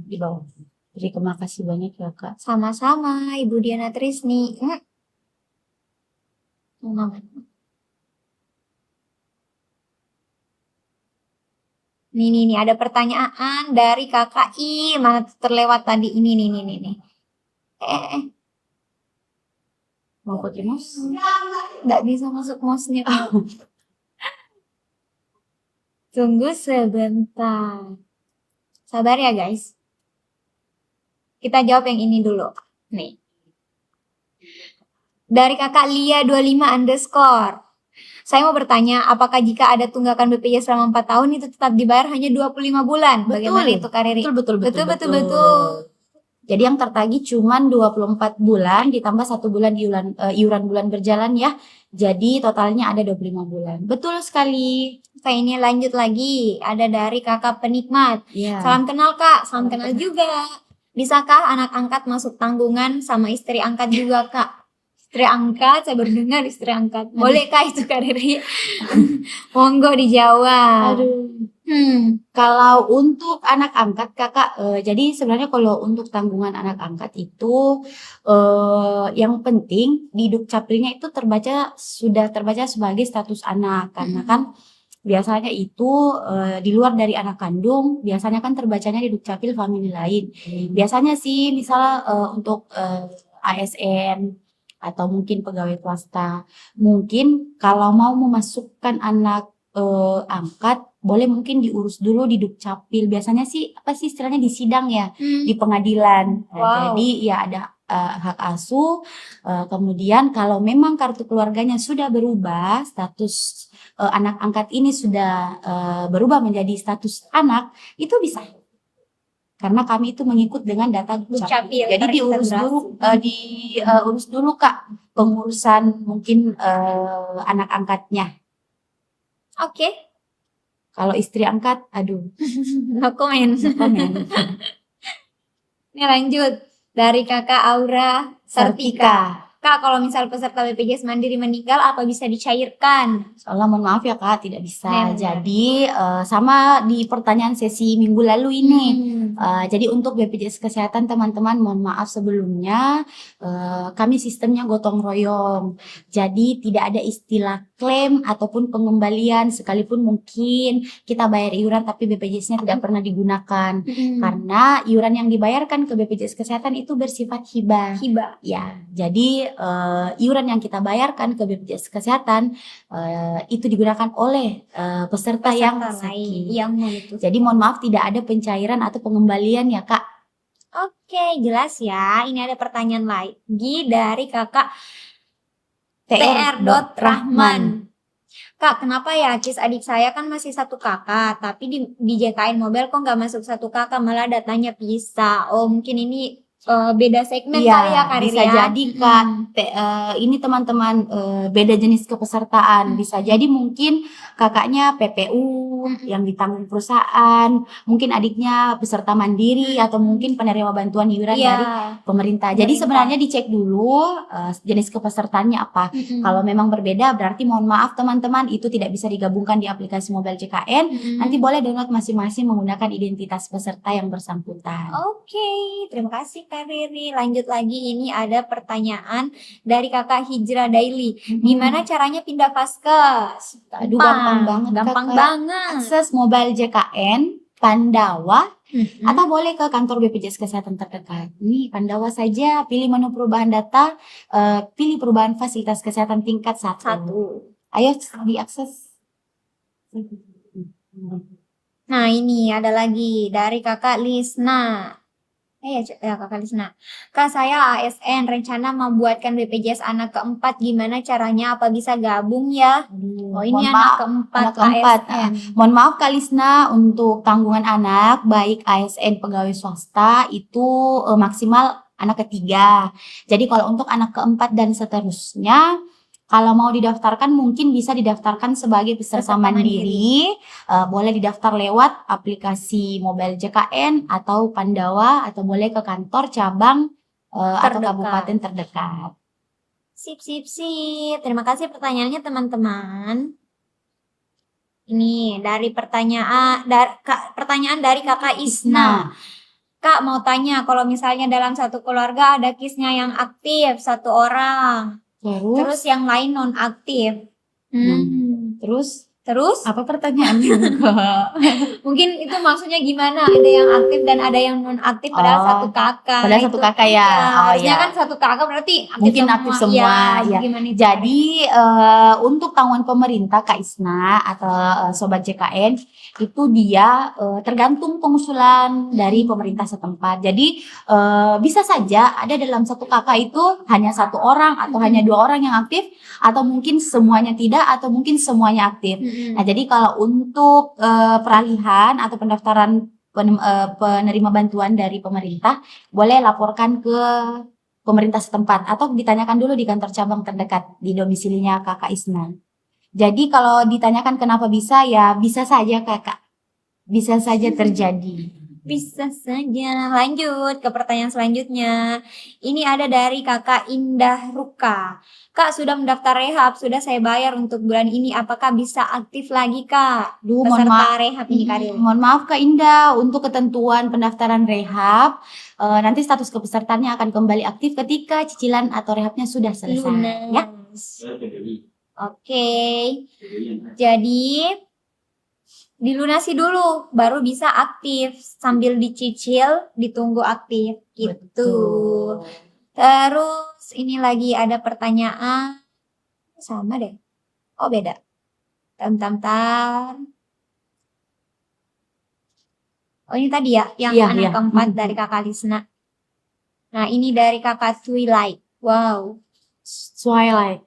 Di bawah. Terima kasih banyak ya Kak. Sama-sama Ibu Diana Trisni. Nih, ada pertanyaan dari KKI. Mana terlewat tadi? Ini nih. Mau pakai mouse? Nggak bisa masuk mouse-nya. Tunggu sebentar. Sabar ya guys. Kita jawab yang ini dulu. Nih. Dari kakak Lia 25_. Saya mau bertanya, apakah jika ada tunggakan BPJS selama 4 tahun itu tetap dibayar hanya 25 bulan? Bagaimana itu Kak Riri? Betul. Jadi yang tertagih cuma 24 bulan ditambah 1 bulan iuran bulan berjalan ya. Jadi totalnya ada 25 bulan. Betul sekali. Kayak ini lanjut lagi. Ada dari kakak penikmat. Ya. Salam kenal Kak, salam kenal juga. Bisakah anak angkat masuk tanggungan sama istri angkat juga Kak? Istri angkat, saya baru dengar istri angkat. Boleh Kak itu Kak Riri? Monggo dijawab. Kalau untuk anak angkat kakak, jadi sebenarnya kalau untuk tanggungan anak angkat itu yang penting di Dukcapilnya itu sudah terbaca sebagai status anak, karena kan biasanya itu di luar dari anak kandung, biasanya kan terbacanya di Dukcapil famili lain. Biasanya sih misal untuk ASN atau mungkin pegawai swasta, mungkin kalau mau memasukkan anak angkat boleh mungkin diurus dulu di Dukcapil. Biasanya sih apa sih istilahnya di sidang ya, di pengadilan. Jadi ya ada hak asuh. Kemudian kalau memang kartu keluarganya sudah berubah, status anak angkat ini sudah berubah menjadi status anak, itu bisa. Karena kami itu mengikut dengan data Dukcapil. Jadi diurus dulu Kak pengurusan mungkin anak angkatnya. Oke. Kalau istri angkat, aduh. No comment. Ini lanjut. Dari kakak Aura Sartika. Kak, kalau misal peserta BPJS Mandiri meninggal, apa bisa dicairkan? Soalnya mohon maaf ya Kak, tidak bisa. Jadi sama di pertanyaan sesi minggu lalu ini. Jadi untuk BPJS Kesehatan teman-teman, mohon maaf sebelumnya, kami sistemnya gotong royong. Jadi tidak ada istilah klaim ataupun pengembalian, sekalipun mungkin kita bayar iuran tapi BPJS-nya tidak pernah digunakan. Karena iuran yang dibayarkan ke BPJS Kesehatan itu bersifat hibah. Hibah. Ya, jadi iuran yang kita bayarkan ke BPJS Kesehatan itu digunakan oleh peserta yang Peserta lain sakit. yang membutuhkan. Jadi mohon maaf tidak ada pencairan atau pengembalian ya Kak. Oke, jelas ya. Ini ada pertanyaan lagi dari kakak TR. TR.Rahman. Kak, kenapa ya KIS adik saya kan masih satu kakak, tapi di JKN Mobile kok nggak masuk satu kakak, malah datanya pisah. Oh, mungkin ini beda segmen Iya, kali ya karir bisa ya. jadi Kak. Ini teman-teman beda jenis kepesertaan. Bisa jadi mungkin kakaknya PPU yang ditanggung perusahaan, mungkin adiknya peserta mandiri atau mungkin penerima bantuan iuran Iya. dari pemerintah. Jadi sebenarnya dicek dulu jenis kepesertaannya apa. Kalau memang berbeda berarti mohon maaf teman-teman, itu tidak bisa digabungkan di aplikasi mobile JKN. Nanti boleh download masing-masing menggunakan identitas peserta yang bersangkutan. Oke, terima kasih Kak Riri. Lanjut lagi, ini ada pertanyaan dari kakak Hijrah Daily. Gimana caranya pindah Vaskes? Aduh, gampang banget Gampang Kakak. banget. Akses mobile JKN Pandawa atau boleh ke kantor BPJS Kesehatan terdekat. Nih Pandawa saja, pilih menu perubahan data, pilih perubahan fasilitas kesehatan tingkat 1. Ayo diakses. Nah, ini ada lagi dari kakak Lisna. Kakak Lisna. Kak, saya ASN, rencana membuatkan BPJS anak keempat. Gimana caranya? Apa bisa gabung ya? Oh, ini anak keempat ASN. Mohon maaf Kak Lisna, untuk tanggungan anak baik ASN pegawai swasta itu maksimal anak ketiga. Jadi kalau untuk anak keempat dan seterusnya, kalau mau didaftarkan mungkin bisa didaftarkan sebagai peserta mandiri. Boleh didaftar lewat aplikasi mobile JKN atau Pandawa, atau boleh ke kantor cabang atau kabupaten terdekat. Sip. Terima kasih pertanyaannya teman-teman. Ini dari pertanyaan dari kakak Isna. Kak, mau tanya, kalau misalnya dalam satu keluarga ada KIS-nya yang aktif satu orang, terus yang lain non aktif. Terus apa pertanyaannya? Mungkin itu maksudnya gimana? Ada yang aktif dan ada yang non aktif padahal satu kakak. Padahal satu kakak ya. Harusnya kan satu kakak berarti aktif semua. Ya. Jadi untuk tanggungan pemerintah Kak Isna atau Sobat JKN itu dia tergantung pengusulan dari pemerintah setempat. Jadi bisa saja ada dalam satu kakak itu hanya satu orang atau hanya 2 orang yang aktif, atau mungkin semuanya tidak, atau mungkin semuanya aktif. Nah, jadi kalau untuk peralihan atau pendaftaran penerima bantuan dari pemerintah, boleh laporkan ke pemerintah setempat atau ditanyakan dulu di kantor cabang terdekat di domisilinya Kakak Isna. Jadi kalau ditanyakan kenapa bisa, ya bisa saja Kakak. Bisa saja terjadi. Bisa saja. Lanjut ke pertanyaan selanjutnya. Ini ada dari kakak Indah Ruka. Kak, sudah mendaftar rehab, sudah saya bayar untuk bulan ini. Apakah bisa aktif lagi, Kak? Peserta rehab ini karir. Mohon maaf Kak Indah, untuk ketentuan pendaftaran rehab, nanti status kepesertaannya akan kembali aktif ketika cicilan atau rehabnya sudah selesai. Ya. Oke. Jadi dilunasi dulu baru bisa aktif, sambil dicicil ditunggu aktif gitu. Betul. Terus ini lagi ada pertanyaan sama deh. Oh, beda. Bentar. Oh, ini tadi ya yang anak keempat dari kakak Lisna. Nah, ini dari kakak Twilight. Wow. Twilight.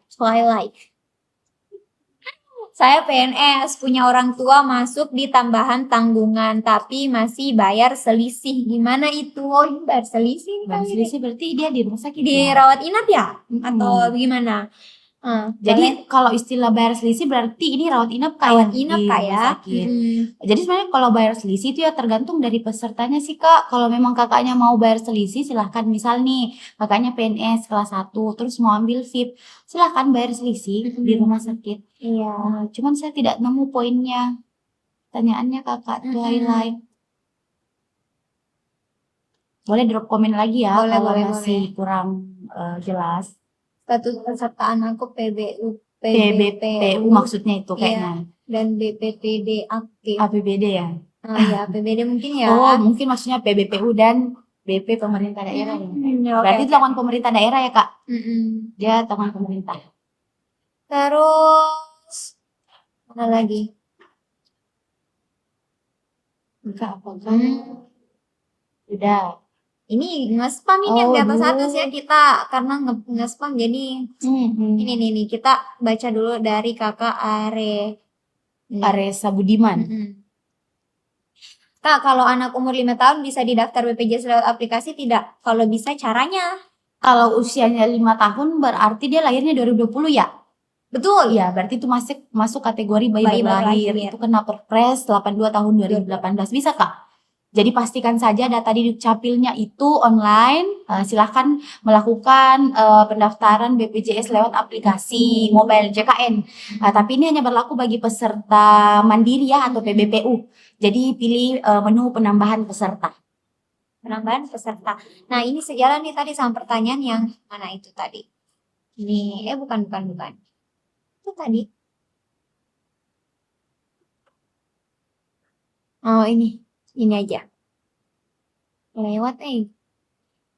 Saya PNS, punya orang tua masuk di tambahan tanggungan, tapi masih bayar selisih. Gimana itu? Oh, ini bayar selisih. Bayar selisih berarti dia di rumah sakit. Dirawat inap ya? Atau gimana? Jadi kalau istilah bayar selisih berarti ini rawat inap Rawat kayak inap di Kak rumah ya. sakit. Jadi sebenarnya kalau bayar selisih itu ya tergantung dari pesertanya sih Kak. Kalau memang kakaknya mau bayar selisih, silahkan. Misal nih kakaknya PNS kelas 1 terus mau ambil VIP, silahkan bayar selisih di rumah sakit. Iya. Cuman saya tidak nemu poinnya. Pertanyaannya kakak Twilight. Boleh drop komen lagi ya kalau masih kurang jelas. Status peserta anakku PBU PBPU maksudnya itu Iya. kayaknya. dan BPPD aktif. APBD ya. Ya, APBD mungkin ya. Oh, mungkin maksudnya PBPU dan BP pemerintah daerah ya. Oke, Berarti oke. itu tanggungan pemerintah daerah ya, Kak? Mm-mm. Dia tanggungan pemerintah. Terus mana lagi? Enggak apa kan? Udah. Ini nge-spam ini yang di atas atas ya kita karena nge-spam jadi ini nih kita baca dulu dari Kakak Are. Aresa Budiman. Kak, kalau anak umur 5 tahun bisa didaftar BPJS lewat aplikasi tidak? Kalau bisa caranya? Kalau usianya 5 tahun berarti dia lahirnya 2020 ya? Betul. Iya, berarti itu masuk kategori bayi Bayi baru baru lahir. lahir. Itu kena Perpres 82 tahun 2018. Bisa, Kak? Jadi pastikan saja data di Dukcapilnya itu online. Silahkan melakukan pendaftaran BPJS lewat aplikasi mobile JKN. Tapi ini hanya berlaku bagi peserta mandiri ya atau PBPU. Jadi pilih menu penambahan peserta. Penambahan peserta. Nah, ini sejalan nih tadi sama pertanyaan yang mana itu tadi. Ini, bukan. Itu tadi. Oh, ini aja. Lewat,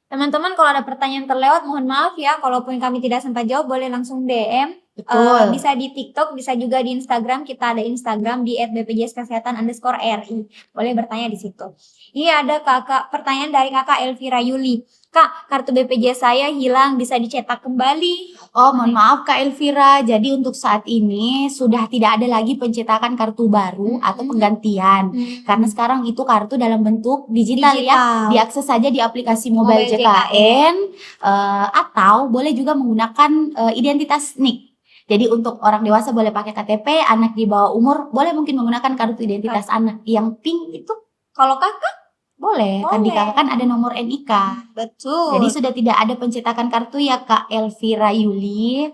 Teman-teman, kalau ada pertanyaan terlewat, mohon maaf ya. Kalaupun kami tidak sempat jawab, boleh langsung DM. Betul. Bisa di TikTok, bisa juga di Instagram. Kita ada Instagram di @bpjskesehatan_ri. Boleh bertanya di situ. Ini ada pertanyaan dari Kakak Elvira Yuli. Kak, kartu BPJS saya hilang, bisa dicetak kembali? Oh, mohon maaf Kak Elvira. Jadi untuk saat ini sudah tidak ada lagi pencetakan kartu baru atau penggantian. Karena sekarang itu kartu dalam bentuk digital ya. Diakses saja di aplikasi mobile JKN. Atau boleh juga menggunakan identitas NIK. Jadi untuk orang dewasa boleh pakai KTP, anak di bawah umur boleh mungkin menggunakan kartu identitas anak yang pink itu. Kalau kakak? Boleh. Tadi kakak kan ada nomor NIK. Betul. Jadi sudah tidak ada pencetakan kartu ya Kak Elvira Yuli.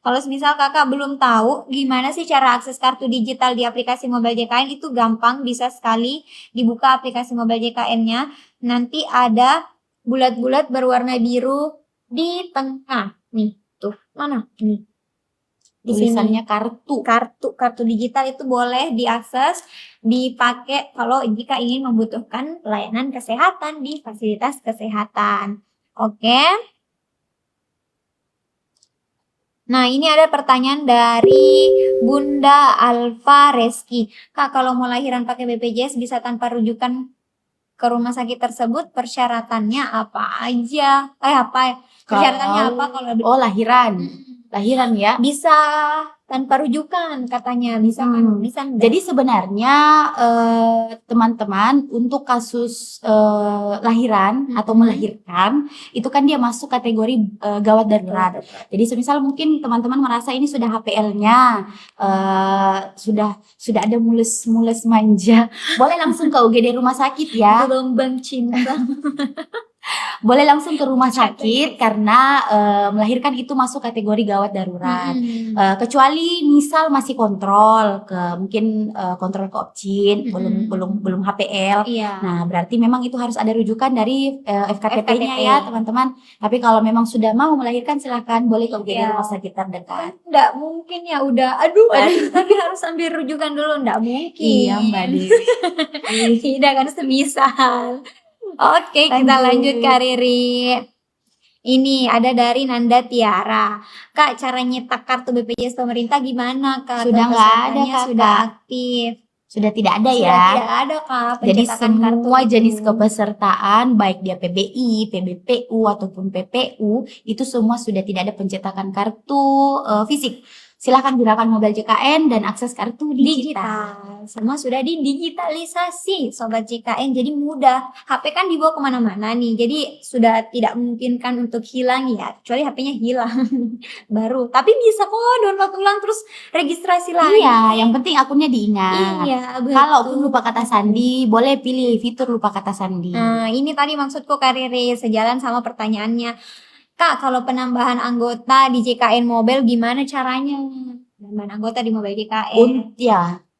Kalau misal kakak belum tahu gimana sih cara akses kartu digital di aplikasi mobile JKN, itu gampang, bisa sekali dibuka aplikasi mobile JKN-nya. Nanti ada bulat-bulat berwarna biru di tengah. Nih, tuh. Mana? Nih. Di Tulisannya sini. Kartu digital itu boleh diakses, dipakai kalau jika ingin membutuhkan pelayanan kesehatan di fasilitas kesehatan. Oke. Nah, ini ada pertanyaan dari Bunda Alfa Reski. Kak, kalau mau lahiran pakai BPJS bisa tanpa rujukan ke rumah sakit tersebut, persyaratannya apa aja? Persyaratannya apa kalau lahiran. Lahiran ya? Bisa tanpa rujukan katanya, bisa kan? Bisa. Jadi sebenarnya teman-teman untuk kasus lahiran atau melahirkan itu kan dia masuk kategori gawat darurat. Jadi semisal mungkin teman-teman merasa ini sudah HPL-nya sudah ada mulus manja, boleh langsung ke UGD rumah sakit ya. Gelombang cinta. Boleh langsung ke rumah sakit karena melahirkan itu masuk kategori gawat darurat. Kecuali misal masih kontrol mungkin kontrol ke Opcin, belum HPL. Iya. Nah, berarti memang itu harus ada rujukan dari FKTP-nya ya, teman-teman. Tapi kalau memang sudah mau melahirkan silahkan boleh ke UGD rumah sakit terdekat. Nggak mungkin ya udah tapi harus ambil rujukan dulu, nggak mungkin. Iya, Mbak Dewi. Tidak kan semisal. Oke, kita lanjut Kak Riri. Ini ada dari Nanda Tiara. Kak, cara nyetak kartu BPJS pemerintah gimana Kak? Sudah nggak ada Kak. Sudah aktif. Sudah tidak ada ya. Sudah tidak ada Kak. Jadi semua jenis kepesertaan baik dia PBI, PBPU ataupun PPU itu semua sudah tidak ada pencetakan kartu fisik. Silahkan gunakan mobile JKN dan akses kartu digital. Semua sudah didigitalisasi Sobat JKN, jadi mudah. HP kan dibawa kemana-mana nih, jadi sudah tidak memungkinkan untuk hilang ya, kecuali HP-nya hilang baru. Tapi bisa kok download ulang terus registrasi lagi. Iya, yang penting akunnya diingat. Iya, betul. Kalaupun lupa kata sandi, boleh pilih fitur lupa kata sandi. Nah, ini tadi maksudku Kak Riri, sejalan sama pertanyaannya. Kak, kalau penambahan anggota di JKN Mobile gimana caranya? Penambahan anggota di Mobile JKN.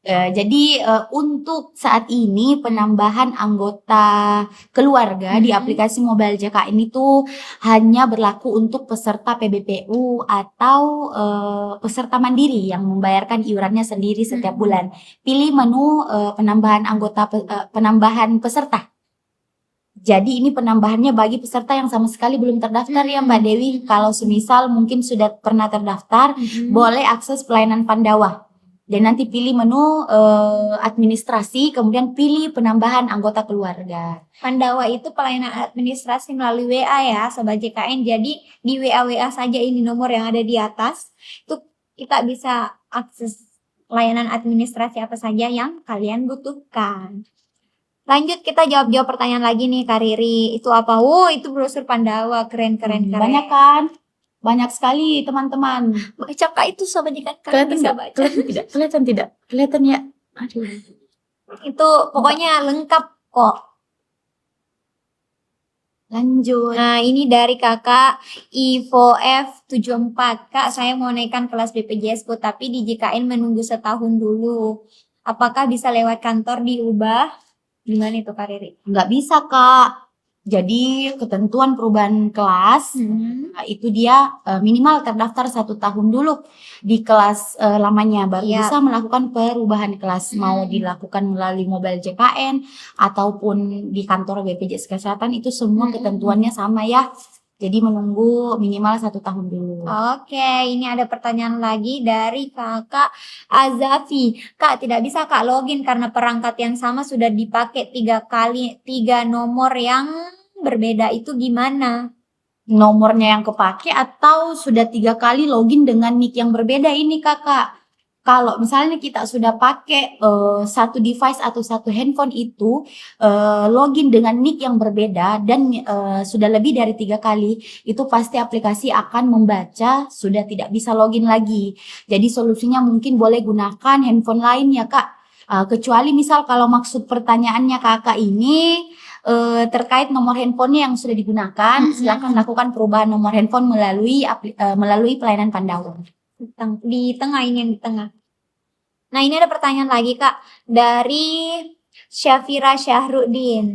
Jadi untuk saat ini penambahan anggota keluarga di aplikasi Mobile JKN itu hanya berlaku untuk peserta PBPU atau peserta mandiri yang membayarkan iurannya sendiri setiap bulan. Pilih menu penambahan peserta. Jadi ini penambahannya bagi peserta yang sama sekali belum terdaftar ya Mbak Dewi. Kalau semisal mungkin sudah pernah terdaftar, boleh akses pelayanan Pandawa. Dan nanti pilih menu administrasi, kemudian pilih penambahan anggota keluarga. Pandawa itu pelayanan administrasi melalui WA ya Sobat JKN. Jadi di WA saja ini nomor yang ada di atas. Itu kita bisa akses layanan administrasi apa saja yang kalian butuhkan. Lanjut kita jawab pertanyaan lagi nih Kak Riri. Itu apa? Itu brosur Pandawa. Keren. Banyak kan? Banyak sekali teman-teman. Baca Kak itu Sobat JKN. Kalian bisa baca. Kelihatan tidak? Kelihatan ya? Aduh. Itu pokoknya lengkap kok. Lanjut. Nah ini dari kakak Ivo F74. Kak saya mau naikkan kelas BPJS tapi di JKN menunggu setahun dulu. Apakah bisa lewat kantor diubah? Gimana itu Kak Riri? Nggak bisa Kak. Jadi ketentuan perubahan kelas itu dia minimal terdaftar 1 tahun dulu di kelas lamanya baru bisa melakukan perubahan kelas. Mau dilakukan melalui Mobile JKN ataupun di kantor BPJS Kesehatan itu semua ketentuannya sama ya. Jadi menunggu minimal 1 tahun dulu. Oke, ini ada pertanyaan lagi dari kakak Azafi. Kak, tidak bisa Kak login karena perangkat yang sama sudah dipakai 3 kali, 3 nomor yang berbeda. Itu gimana? Nomornya yang kepake atau sudah 3 kali login dengan nick yang berbeda ini kakak. Kalau misalnya kita sudah pakai satu device atau satu handphone itu login dengan nick yang berbeda dan sudah lebih dari 3 kali, itu pasti aplikasi akan membaca sudah tidak bisa login lagi. Jadi solusinya mungkin boleh gunakan handphone lain ya Kak. Kecuali misal kalau maksud pertanyaannya kakak ini terkait nomor handphonenya yang sudah digunakan, silakan lakukan perubahan nomor handphone melalui pelayanan Pandawa. Di tengah ini yang di tengah. Nah ini ada pertanyaan lagi Kak dari Syafira Syahruddin.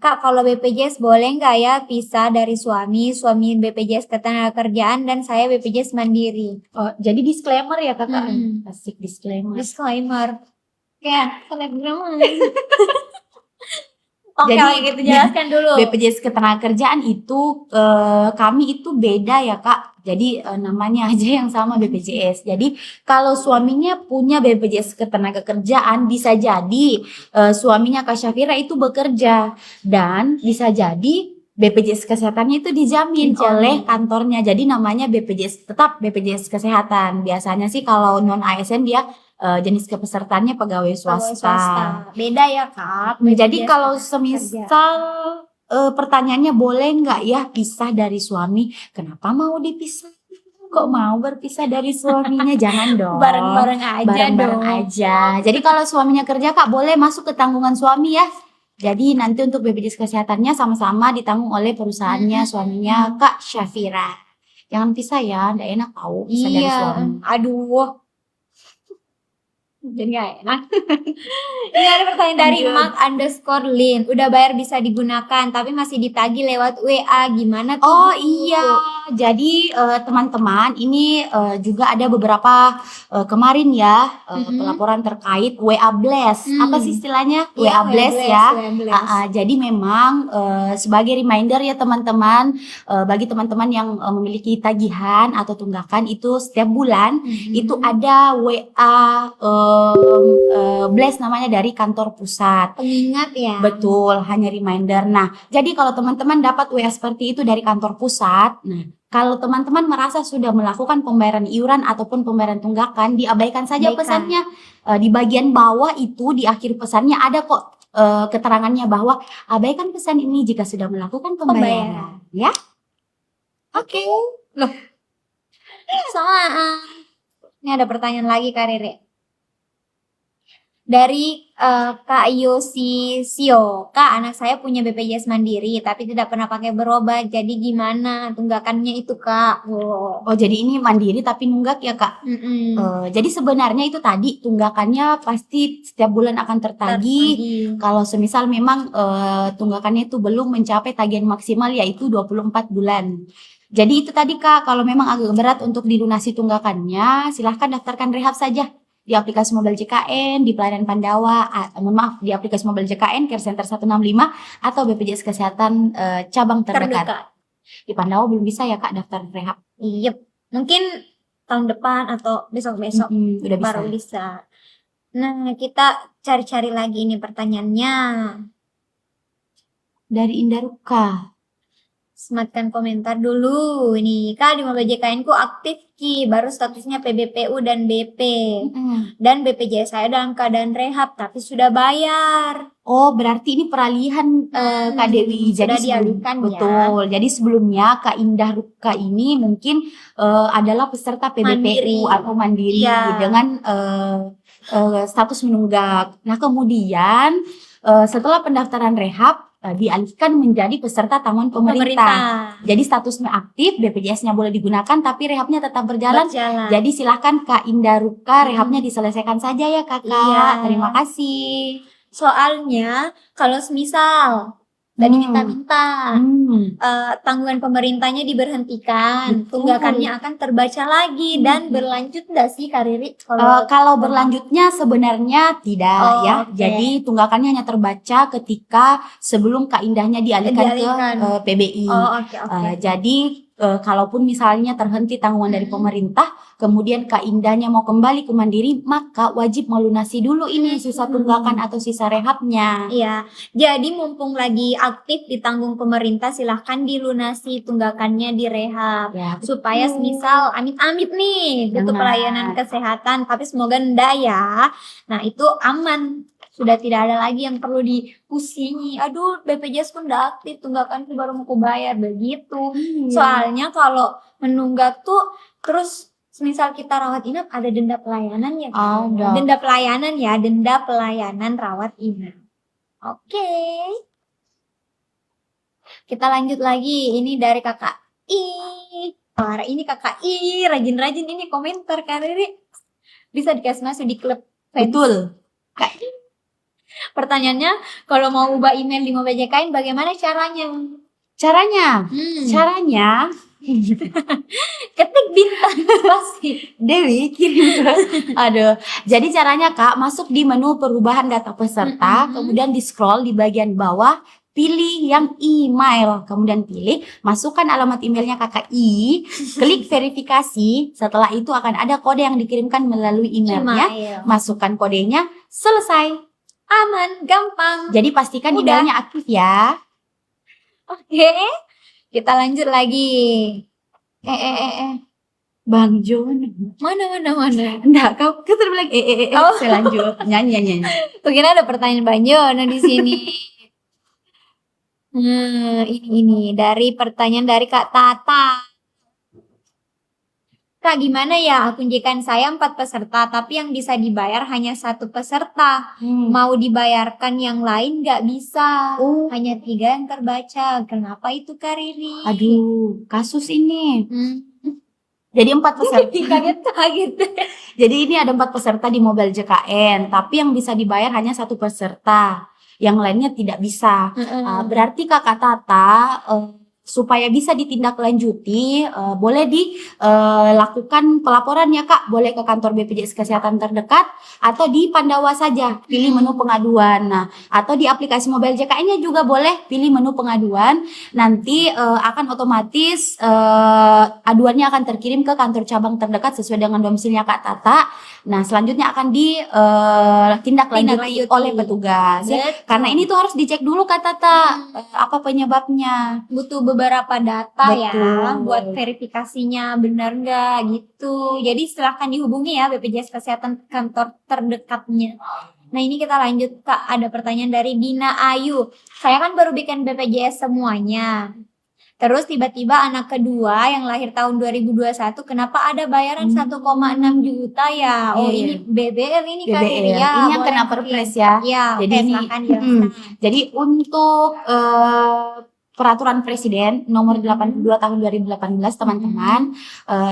Kak kalau BPJS boleh nggak ya pisah dari suami BPJS Ketenagakerjaan dan saya BPJS Mandiri. Jadi disclaimer ya kakak. Asik disclaimer. Kayak selebgram. Oke, Jadi gitu jelaskan dulu. BPJS Ketenagakerjaan itu kami itu beda ya Kak. Jadi namanya aja yang sama BPJS. Jadi kalau suaminya punya BPJS Ketenagakerjaan bisa jadi suaminya Kak Syafira itu bekerja dan bisa jadi BPJS Kesehatannya itu dijamin oleh kantornya. Jadi namanya tetap BPJS Kesehatan. Biasanya sih kalau non ASN dia jenis kepesertaannya pegawai swasta. Beda ya Kak. Jadi kalau semisal pertanyaannya boleh nggak ya pisah dari suami? Kenapa mau dipisah? Kok mau berpisah dari suaminya? Jangan dong. Bareng-bareng aja. Jadi kalau suaminya kerja Kak boleh masuk ke tanggungan suami ya. Jadi nanti untuk BPJS Kesehatannya sama-sama ditanggung oleh perusahaannya suaminya Kak Syafira. Jangan pisah ya, nggak enak tahu pisah dari suami. Aduh. Jadi gak enak. Ini ada pertanyaan dari Mark_Lin. Udah bayar bisa digunakan tapi masih ditagih lewat WA. Gimana tuh? Oh iya. Jadi teman-teman ini juga ada beberapa kemarin ya pelaporan terkait WA Blast. Apa sih istilahnya? WA Blast ya. Jadi memang sebagai reminder ya teman-teman, bagi teman-teman yang memiliki tagihan atau tunggakan itu setiap bulan itu ada WA Blast namanya dari kantor pusat. Pengingat ya. Betul, hanya reminder. Nah, jadi kalau teman-teman dapat WA seperti itu dari kantor pusat, nah kalau teman-teman merasa sudah melakukan pembayaran iuran ataupun pembayaran tunggakan, diabaikan saja pesannya. Di bagian bawah itu di akhir pesannya ada kok keterangannya bahwa abaikan pesan ini jika sudah melakukan pembayaran. Ya? Oke. Loh. Sama. Ini ada pertanyaan lagi Kak Riri. Dari Kak Yosi Sio, Kak, anak saya punya BPJS Mandiri tapi tidak pernah pakai berobat. Jadi gimana tunggakannya itu, Kak? Wow. Oh, jadi ini mandiri tapi nunggak ya, Kak? Jadi sebenarnya itu tadi tunggakannya pasti setiap bulan akan tertagih. Kalau semisal memang tunggakannya itu belum mencapai tagihan maksimal yaitu 24 bulan. Jadi itu tadi Kak, kalau memang agak berat untuk dilunasi tunggakannya, silahkan daftarkan rehab saja di aplikasi Mobile JKN, di pelayanan Pandawa, mohon maaf, di aplikasi Mobile JKN, Care Center 165, atau BPJS Kesehatan cabang terdekat. Di Pandawa belum bisa ya Kak daftar rehab? Iya, mungkin tahun depan atau besok-besok udah bisa. baru bisa. Nah, kita cari-cari lagi ini pertanyaannya. Dari Indah Ruka. Sematkan komentar dulu. Nih, Kak, di Mobile JKN ku aktif Ki, baru statusnya PBPU dan BP. Dan BPJS saya dalam keadaan rehab, tapi sudah bayar. Oh, berarti ini peralihan Kak Dewi. Sudah Jadi dialihkan ya. betul. Jadi sebelumnya Kak Indah Ruka ini mungkin adalah peserta PBPU atau mandiri dengan status menunggak. Nah, kemudian setelah pendaftaran rehab dialihkan menjadi peserta tanggungan pemerintah. Jadi statusnya aktif, BPJS-nya boleh digunakan, tapi rehabnya tetap berjalan. Jadi silahkan Kak Indah Ruka, rehabnya diselesaikan saja ya Kakak. Iya. Terima kasih. Soalnya kalau semisal tadi minta-minta tanggungan pemerintahnya diberhentikan, tunggakannya akan terbaca lagi dan berlanjut nggak sih Kak Riri? Kalau berlanjutnya sebenarnya tidak ya. Jadi tunggakannya hanya terbaca ketika sebelum Kak Indahnya dialihkan ke PBI. Jadi kalaupun misalnya terhenti tanggungan dari pemerintah, kemudian Kak Indahnya mau kembali ke mandiri, maka wajib melunasi dulu ini sisa tunggakan atau sisa rehabnya. Iya, jadi mumpung lagi aktif ditanggung pemerintah, silahkan dilunasi tunggakannya di rehab. Ya, supaya misal amit-amit nih butuh pelayanan kesehatan, tapi semoga enggak ya. Nah, itu aman. Sudah tidak ada lagi yang perlu dipusingi. Aduh, BPJS pun udah aktif, tunggakanku baru mau bayar begitu. Soalnya kalau menunggak tuh terus misal kita rawat inap ada denda pelayanan ya. Denda pelayanan ya, denda pelayanan rawat inap. Oke. Kita lanjut lagi. Ini dari Kakak I. Wah, ini Kakak I rajin-rajin ini komentar Kak Riri. Bisa dikasih masuk di klub fans. Betul. Pertanyaannya, kalau mau ubah email di Mobile JKN bagaimana caranya? Caranya ketik bintang pasti. Dewi kirim ke. Aduh. Jadi caranya Kak, masuk di menu perubahan data peserta, kemudian di scroll di bagian bawah, pilih yang email, kemudian pilih masukkan alamat emailnya Kakak I, klik verifikasi. Setelah itu akan ada kode yang dikirimkan melalui emailnya, masukkan kodenya, selesai. Aman, gampang. Jadi pastikan emailnya aktif ya. Oke, kita lanjut lagi. Bang Jon. Mana? Enggak, kau terbilang saya lanjut. Nyanyi. Mungkin ada pertanyaan Bang Jon di sini. Ini dari pertanyaan dari Kak Tata. Kak, gimana ya tunjukkan saya 4 peserta, tapi yang bisa dibayar hanya 1 peserta. Mau dibayarkan yang lain nggak bisa. Hanya 3 yang terbaca. Kenapa itu Kak Riri? Aduh, kasus ini. Jadi 4 peserta. Kaget. Jadi ini ada 4 peserta di Mobile JKN, tapi yang bisa dibayar hanya 1 peserta. Yang lainnya tidak bisa. Berarti Kakak Tata supaya bisa ditindaklanjuti, boleh dilakukan pelaporan ya Kak, boleh ke kantor BPJS Kesehatan terdekat atau di Pandawa saja, pilih menu pengaduan. Nah, atau di aplikasi Mobile JKN-nya juga boleh pilih menu pengaduan. Nanti akan otomatis aduannya akan terkirim ke kantor cabang terdekat sesuai dengan domisilinya Kak Tata. Nah, selanjutnya akan ditindaklanjuti oleh petugas. Ya. Karena ini tuh harus dicek dulu Kak Tata apa penyebabnya. Butuh beberapa data ya buat verifikasinya benar nggak gitu. Jadi silahkan dihubungi ya BPJS Kesehatan kantor terdekatnya. Nah, ini kita lanjut Kak, ada pertanyaan dari Dina Ayu. Saya kan baru bikin BPJS semuanya. Terus tiba-tiba anak kedua yang lahir tahun 2021 kenapa ada bayaran 1,6 juta ya? Oh, Iya. ini BBL ini Kak BBL. Riri ya. Ini yang Boleh kena mungkin. perpres ya. Ya, Jadi oke, ini silakan jelaskan. Jadi untuk peraturan presiden nomor 82 tahun 2018 teman-teman,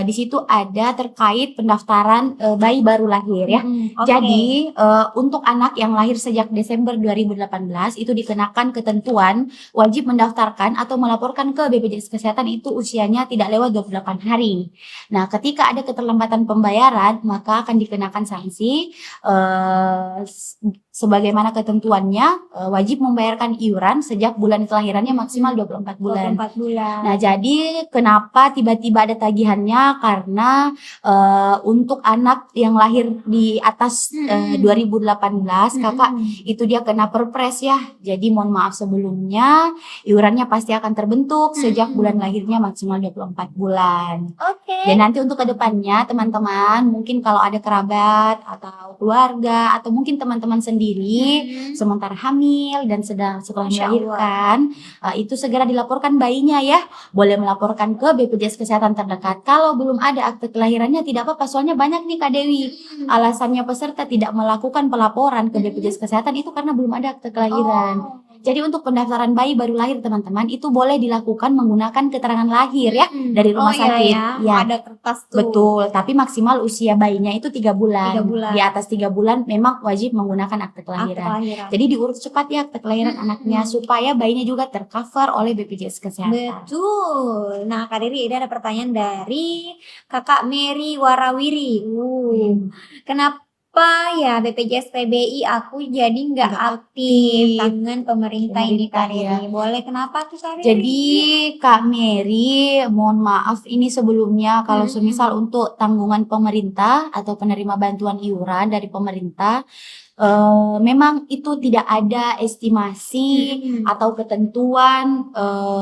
di situ ada terkait pendaftaran bayi baru lahir ya. Oke. Jadi untuk anak yang lahir sejak Desember 2018 itu dikenakan ketentuan wajib mendaftarkan atau melaporkan ke BPJS Kesehatan itu usianya tidak lewat 28 hari. Nah, ketika ada keterlambatan pembayaran maka akan dikenakan sanksi sebagaimana ketentuannya wajib membayarkan iuran sejak bulan kelahirannya maksimal 24 bulan. 24 bulan. Nah, jadi kenapa tiba-tiba ada tagihannya? Karena untuk anak yang lahir di atas 2018, kakak itu dia kena perpres ya. Jadi mohon maaf sebelumnya, iurannya pasti akan terbentuk sejak bulan lahirnya maksimal 24 bulan. Oke. Dan nanti untuk kedepannya teman-teman, mungkin kalau ada kerabat atau keluarga atau mungkin teman-teman sendiri sementara hamil dan sedang setelah Masya melahirkan, itu segera dilaporkan bayinya ya. Boleh melaporkan ke BPJS Kesehatan terdekat. Kalau belum ada akte kelahirannya tidak apa-apa, soalnya banyak nih Kak Dewi. Alasannya peserta tidak melakukan pelaporan ke BPJS Kesehatan itu karena belum ada akte kelahiran. Jadi untuk pendaftaran bayi baru lahir teman-teman itu boleh dilakukan menggunakan keterangan lahir ya dari rumah sakit. Ya. Ada kertas tuh. Betul, tapi maksimal usia bayinya itu 3 bulan. 3 bulan. Di atas 3 bulan memang wajib menggunakan akte kelahiran. Jadi diurut cepat ya akte kelahiran anaknya supaya bayinya juga tercover oleh BPJS Kesehatan. Betul. Nah, Kak Riri, ini ada pertanyaan dari Kakak Mary Warawiri. Kenapa ya BPJS PBI aku jadi nggak aktif tanggungan pemerintah ini Kak Riri? Boleh kenapa tuh Kak Riri? Jadi Kak Mary, mohon maaf ini sebelumnya kalau semisal untuk tanggungan pemerintah atau penerima bantuan iuran dari pemerintah, memang itu tidak ada estimasi atau ketentuan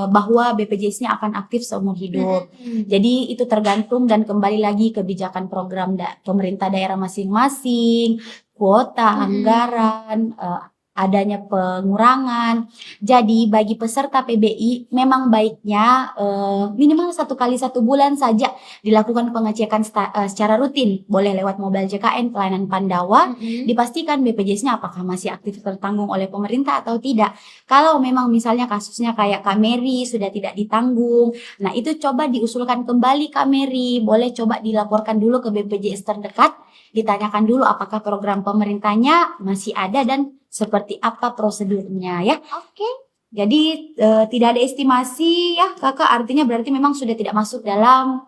bahwa BPJS-nya akan aktif seumur hidup. Jadi itu tergantung dan kembali lagi kebijakan program pemerintah daerah masing-masing, kuota, anggaran, adanya pengurangan. Jadi bagi peserta PBI memang baiknya minimal 1 kali 1 bulan saja dilakukan pengecekan secara rutin. Boleh lewat mobile JKN pelayanan Pandawa, dipastikan BPJS-nya apakah masih aktif tertanggung oleh pemerintah atau tidak. Kalau memang misalnya kasusnya kayak Kak Mary sudah tidak ditanggung, nah itu coba diusulkan kembali Kak Mary. Boleh coba dilaporkan dulu ke BPJS terdekat, ditanyakan dulu apakah program pemerintahnya masih ada dan seperti apa prosedurnya ya. Oke. Jadi tidak ada estimasi ya kakak, artinya berarti memang sudah tidak masuk dalam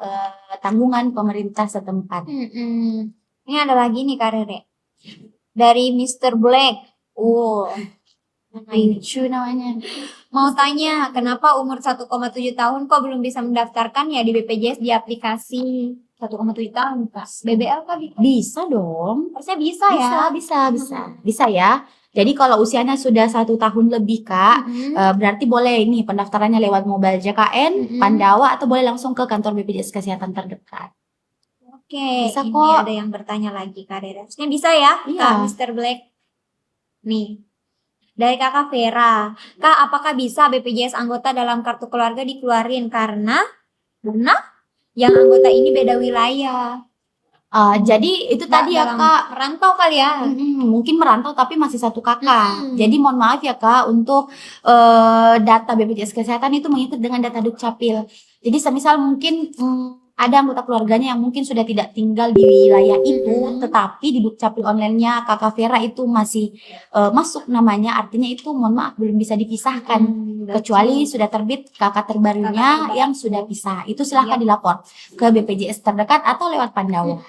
tanggungan pemerintah setempat. Ini ada lagi nih Kak Rere dari Mr. Black. Lucu namanya. Mau tanya kenapa umur 1,7 tahun kok belum bisa mendaftarkan ya di BPJS di aplikasi 1,7 tahun Kak? BBL Kak bisa dong. Harusnya bisa ya. Bisa ya. Jadi kalau usianya sudah 1 tahun lebih Kak, berarti boleh ini pendaftarannya lewat mobile JKN, Pandawa atau boleh langsung ke kantor BPJS Kesehatan terdekat. Oke, bisa ini kok. ada yang bertanya lagi Kak Rere. Harusnya bisa ya Kak Mr. Black. Nih, dari Kakak Vera. Kak, apakah bisa BPJS anggota dalam kartu keluarga dikeluarin karena yang anggota ini beda wilayah? Jadi itu tadi ya Kak, merantau kali ya. Mungkin merantau tapi masih satu kakak. Jadi mohon maaf ya Kak, untuk data BPJS Kesehatan itu mengikut dengan data Dukcapil. Jadi semisal mungkin ada anggota keluarganya yang mungkin sudah tidak tinggal di wilayah itu, tetapi di Dukcapil online-nya Kakak Vera itu masih masuk namanya, artinya itu mohon maaf belum bisa dipisahkan. Kecuali sudah terbit kakak terbarunya yang sudah pisah. Itu silahkan dilapor ke BPJS terdekat atau lewat Pandawa.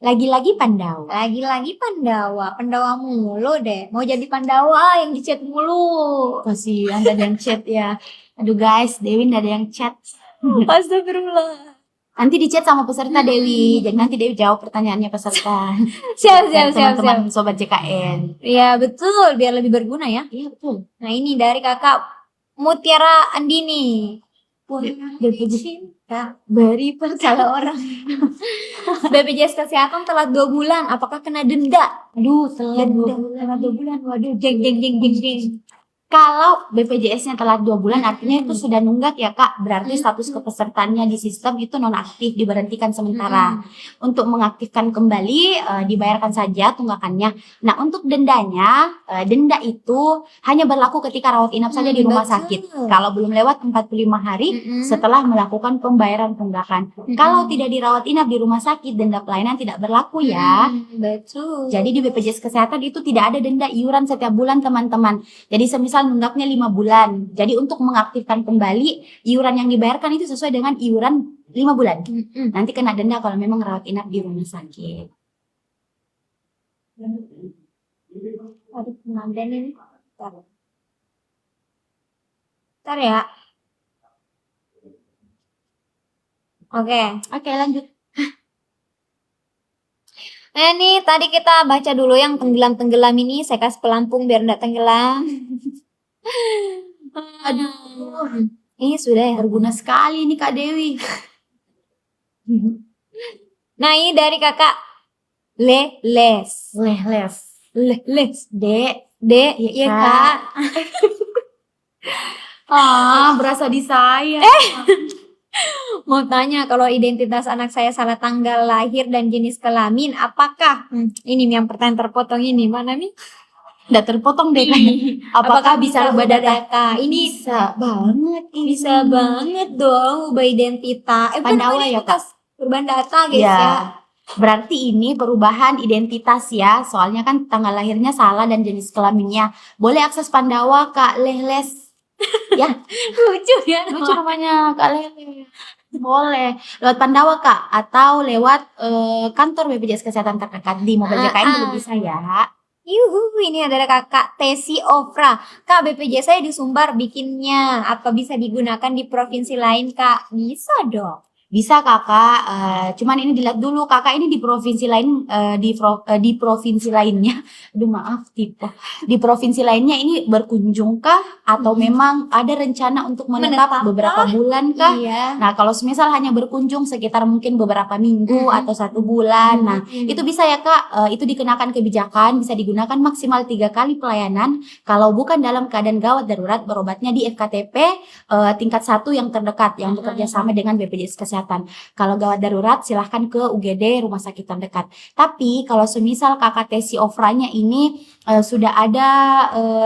Lagi-lagi Pandawa. Pandawa mulu deh. Mau jadi Pandawa yang di chat mulu. Kasihan ada yang chat ya. Aduh guys, Dewi ada yang chat. Astagfirullah. Nanti di chat sama peserta Dewi. Jadi nanti Dewi jawab pertanyaannya peserta. Siap. Teman-teman sobat JKN. Iya betul, biar lebih berguna ya. Iya betul. Nah ini dari Kakak Mutiara Andini. Beri salah orang. BPJS Kesehatan telat 2 bulan, apakah kena denda? Aduh, telat 2 bulan. Waduh, jeng. Kalau BPJS-nya telat 2 bulan, artinya itu sudah nunggak ya Kak. Berarti status kepesertaannya di sistem itu nonaktif, diberhentikan sementara. Untuk mengaktifkan kembali, dibayarkan saja tunggakannya. Nah, untuk dendanya, denda itu hanya berlaku ketika rawat inap saja di rumah sakit. Kalau belum lewat 45 hari setelah melakukan pembayaran tunggakan. Kalau tidak dirawat inap di rumah sakit, denda pelayanan tidak berlaku ya. Betul. Jadi di BPJS Kesehatan itu tidak ada denda iuran setiap bulan teman-teman. Jadi semisal nunggaknya 5 bulan. Jadi untuk mengaktifkan kembali, iuran yang dibayarkan itu sesuai dengan iuran 5 bulan. Nanti kena denda kalau memang rawat inap di rumah sakit. Aduh, pengantin ini. Bentar ya. Oke, lanjut. Nah nih tadi kita baca dulu yang tenggelam-tenggelam ini, saya kasih pelampung biar enggak tenggelam. Aduh, Ini sudah ya. berguna sekali nih Kak Dewi. Nah ini dari kakak Les. Les. Dek, iya kak. Berasa di saya. Mau tanya kalau identitas anak saya salah tanggal lahir dan jenis kelamin, apakah ini yang pertanyaan terpotong ini mana nih? Udah terpotong deh kayaknya. Apakah bisa ubah data? Ini Bisa banget ini. bisa banget dong ubah identitas. Pandawa ya, Kak? Perubahan data guys Ya. ya. Berarti ini perubahan identitas ya. Soalnya kan tanggal lahirnya salah dan jenis kelaminnya. Boleh akses Pandawa Kak Les. Ya, Lucu ya. lucu namanya Kak Les. Boleh lewat Pandawa Kak, atau lewat kantor BPJS Kesehatan terdekat di Mobile JKN juga bisa ya. Yuhu, ini adalah kakak Tesi Ofra. Kak, BPJS saya di Sumbar bikinnya. Apa bisa digunakan di provinsi lain, Kak? Bisa dong. Bisa Kakak, cuman ini dilihat dulu Kakak ini di provinsi lain, di provinsi lainnya, aduh maaf tipe, di provinsi lainnya ini berkunjungkah atau memang ada rencana untuk menetap beberapa bulan kah? Iya. Nah kalau semisal hanya berkunjung sekitar mungkin beberapa minggu atau 1 bulan, nah itu bisa ya Kak, itu dikenakan kebijakan, bisa digunakan maksimal 3 kali pelayanan. Kalau bukan dalam keadaan gawat darurat, berobatnya di FKTP tingkat 1 yang terdekat yang bekerja sama dengan BPJS Kesehatan. Kalau gawat darurat silahkan ke UGD rumah sakit terdekat. Tapi kalau semisal kakak Tesi Ofranya ini sudah ada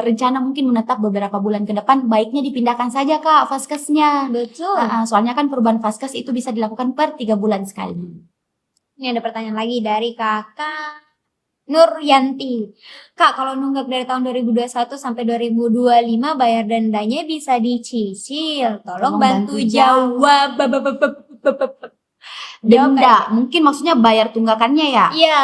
rencana mungkin menetap beberapa bulan ke depan, baiknya dipindahkan saja Kak vaskesnya. Betul. Soalnya kan perubahan vaskes itu bisa dilakukan per 3 bulan sekali. Ini ada pertanyaan lagi dari kakak Nur Yanti. Kak, kalau nunggak dari tahun 2021 sampai 2025 bayar dendanya bisa dicicil. Tolong bantu jawab. Denda, mungkin maksudnya bayar tunggakannya ya? Iya.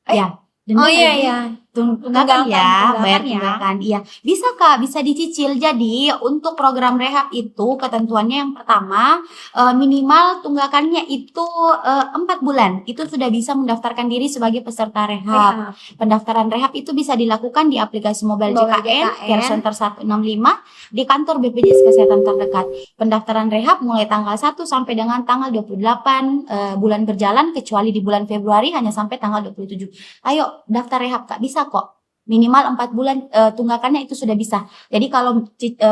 Ya. Denda Oh iya kan? ya. Tunggakan ya, bayar ya. tunggakan. Iya, bisa Kak, bisa dicicil. Jadi untuk program rehab itu ketentuannya yang pertama minimal tunggakannya itu 4 bulan. Itu sudah bisa mendaftarkan diri sebagai peserta rehab. Pendaftaran rehab itu bisa dilakukan di aplikasi Mobile JKN, Care Center 165 di kantor BPJS Kesehatan terdekat. Pendaftaran rehab mulai tanggal 1 sampai dengan tanggal 28 bulan berjalan, kecuali di bulan Februari hanya sampai tanggal 27. Ayo daftar rehab Kak, bisa kok. Minimal 4 bulan tunggakannya itu sudah bisa. Jadi kalau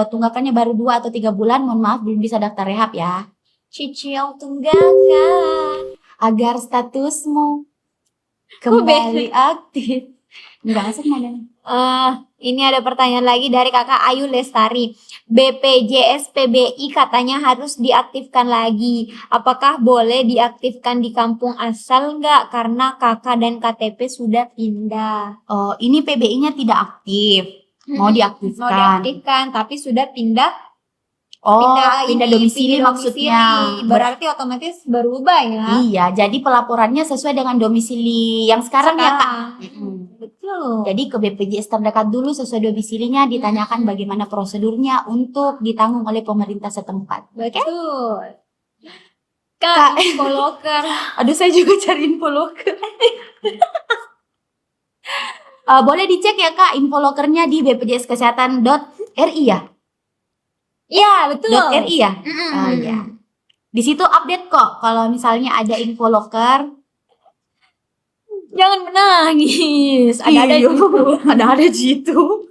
tunggakannya baru 2 atau 3 bulan, mohon maaf belum bisa daftar rehab ya. Cicil tunggakan Agar statusmu kembali aktif. Enggak asik nadanya. Ini ada pertanyaan lagi dari kakak Ayu Lestari. BPJS PBI katanya harus diaktifkan lagi. Apakah boleh diaktifkan di kampung asal nggak? Karena kakak dan KTP sudah pindah. Oh, ini PBI-nya tidak aktif. Mau Mau diaktifkan. diaktifkan, tapi sudah pindah. Oh, pindah domisili maksudnya. Berarti otomatis berubah ya. Iya, jadi pelaporannya sesuai dengan domisili yang sekarang ya Kak. Betul. Jadi ke BPJS terdekat dulu sesuai domisilinya, ditanyakan bagaimana prosedurnya untuk ditanggung oleh pemerintah setempat. Betul. Kak, infoloker. Aduh, saya juga cari infoloker. Boleh dicek ya Kak, infolokernya di bpjskesehatan.ri ya? Iya, betul. .ri ya? Ya. Di situ update kok kalau misalnya ada infoloker. Jangan menangis. Ada Ada jitu.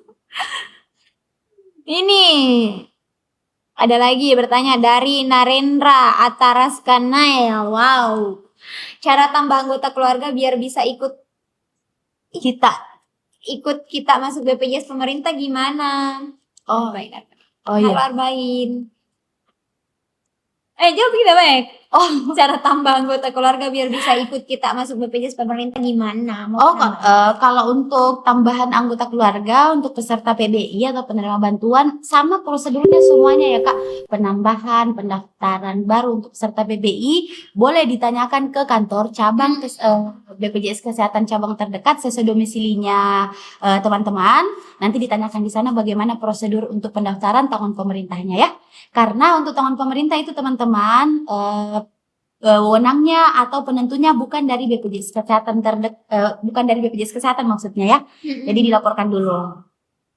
Ini ada lagi bertanya dari Narendra Ataraskanael. Wow. Cara tambah anggota keluarga biar bisa Kita. ikut kita masuk BPJS pemerintah gimana? Oh, Baik. oh Halo iya. Arbain. Jawab kita baik. Oh, Cara tambah anggota keluarga biar bisa ikut kita masuk BPJS pemerintah gimana? Mau Oh, penambahan? kalau untuk tambahan anggota keluarga untuk peserta PBI atau penerima bantuan sama prosedurnya semuanya ya Kak. Penambahan, pendaftaran baru untuk peserta PBI boleh ditanyakan ke kantor cabang BPJS Kesehatan cabang terdekat sesuai domisilinya teman-teman. Nanti ditanyakan di sana bagaimana prosedur untuk pendaftaran tanggung pemerintahnya ya. Karena untuk tanggung pemerintah itu teman-teman wewenangnya atau penentunya bukan dari BPJS Kesehatan bukan dari BPJS Kesehatan maksudnya ya. Jadi dilaporkan dulu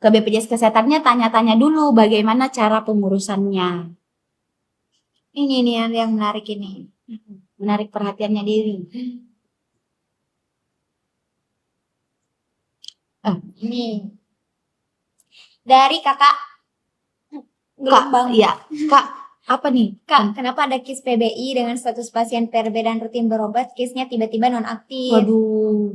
ke BPJS Kesehatannya, tanya-tanya dulu bagaimana cara pengurusannya. Ini nih yang menarik ini. Menarik perhatiannya Dewi. Ini dari kakak Gelombang. Kak, ya, Kak, apa nih? Kak, kenapa ada KIS PBI dengan status pasien PRB dan rutin berobat, KIS-nya tiba-tiba nonaktif? Waduh.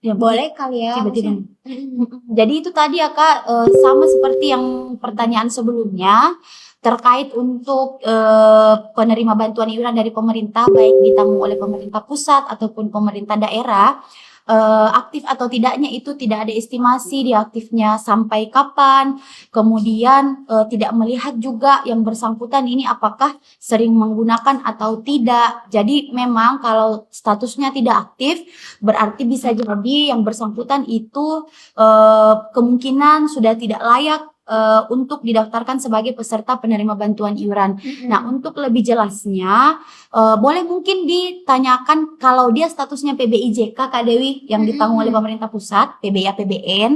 Ya, Boleh kali ya. tiba-tiba. maksudnya. Jadi itu tadi ya Kak, sama seperti yang pertanyaan sebelumnya terkait untuk penerima bantuan iuran dari pemerintah baik ditanggung oleh pemerintah pusat ataupun pemerintah daerah. Aktif atau tidaknya itu tidak ada estimasi dia aktifnya sampai kapan, kemudian tidak melihat juga yang bersangkutan ini apakah sering menggunakan atau tidak. Jadi memang kalau statusnya tidak aktif berarti bisa jadi yang bersangkutan itu kemungkinan sudah tidak layak untuk didaftarkan sebagai peserta penerima bantuan iuran. Nah, untuk lebih jelasnya, boleh mungkin ditanyakan kalau dia statusnya PBIJK Kak Dewi yang ditanggung oleh pemerintah pusat, PBI APBN,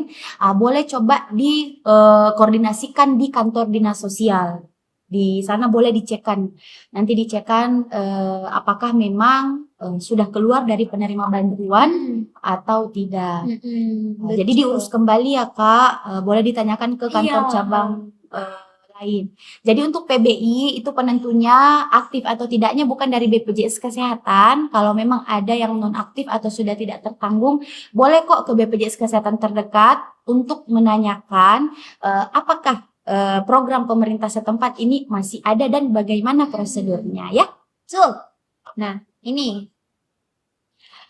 boleh coba dikoordinasikan di kantor dinas sosial. Di sana boleh dicekkan, nanti dicekkan apakah memang sudah keluar dari penerima bantuan atau tidak. Jadi diurus kembali ya Kak, boleh ditanyakan ke kantor Iya. cabang lain. Jadi untuk PBI itu penentunya aktif atau tidaknya bukan dari BPJS Kesehatan. Kalau memang ada yang nonaktif atau sudah tidak tertanggung, boleh kok ke BPJS Kesehatan terdekat untuk menanyakan apakah program pemerintah setempat ini masih ada dan bagaimana prosedurnya ya. Betul. Nah, ini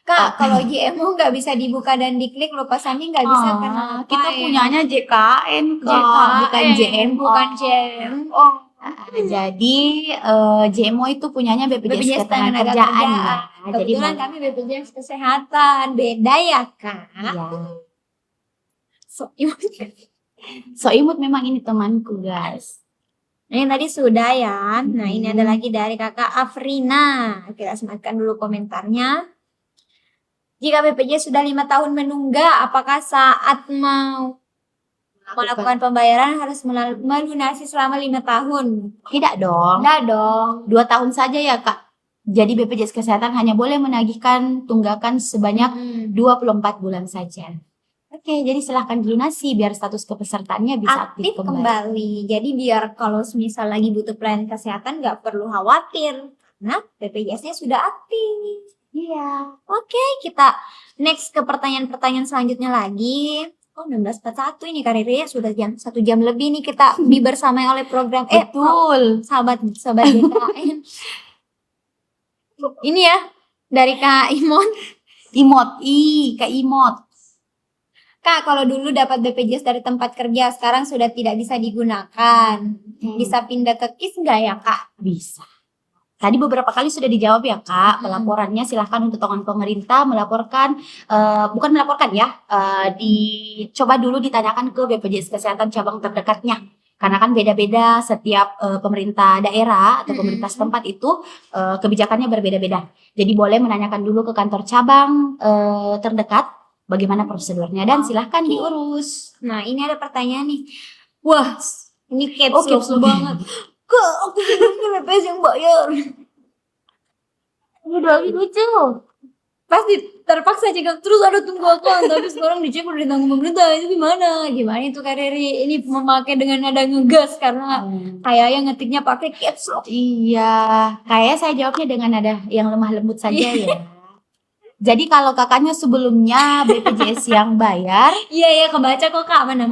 Kak, kalau JMO nggak bisa dibuka dan diklik, lupa sandi nggak bisa kenapa? Kita punyanya JKN Kak, bukan JMO. Bukan JMO. Oh. Jadi JMO itu punyanya BPJS Ketenagakerjaan ya. Jadi Kebetulan kami BPJS Kesehatan, beda ya Kak? ya. So imut. So imut memang ini temanku guys. Nah, yang tadi sudah ya. Nah, ini ada lagi dari kakak Afrina. Kita sematkan dulu komentarnya. Jika BPJS sudah 5 tahun menunggak, apakah saat mau melakukan pembayaran harus melunasi selama 5 tahun? Tidak dong. Enggak dong. 2 tahun saja ya Kak. Jadi BPJS Kesehatan hanya boleh menagihkan tunggakan sebanyak 24 bulan saja. Oke, jadi silahkan dilunasi biar status kepesertaannya bisa aktif kembali. Jadi biar kalau misal lagi butuh pelayanan kesehatan nggak perlu khawatir. Karena BPJS-nya sudah aktif. Iya. Oke, kita next ke pertanyaan-pertanyaan selanjutnya lagi. Oh, 16.41 ini karirnya sudah 1 jam lebih nih kita dibersamai oleh program Betul. sahabat JKN. Ini ya dari Kak Imon. Kak Imot. Kak, kalau dulu dapat BPJS dari tempat kerja, sekarang sudah tidak bisa digunakan. Bisa pindah ke KIS nggak ya Kak? Bisa. Tadi beberapa kali sudah dijawab ya Kak, pelaporannya silahkan untuk tangan pemerintah melaporkan, bukan melaporkan ya, dicoba dulu ditanyakan ke BPJS Kesehatan cabang terdekatnya. Karena kan beda-beda setiap pemerintah daerah atau pemerintah setempat itu kebijakannya berbeda-beda. Jadi boleh menanyakan dulu ke kantor cabang terdekat bagaimana prosedurnya dan silahkan diurus. Nah, ini ada pertanyaan nih. Wah, ini caps lock banget. Kak, aku sebelumnya BPJS yang bayar. Udah lucu. pasti terpaksa cek terus ada tunggu akun tapi sekarang dicek udah ditanggung pemerintah itu gimana itu Kak Riri ini memakai dengan nada ngegas karena kayaknya ngetiknya pakai caps lock. Iya, kayak saya jawabnya dengan nada yang lemah lembut saja ya. Jadi kalau kakaknya sebelumnya BPJS yang bayar, Iya kebaca kok Kak mana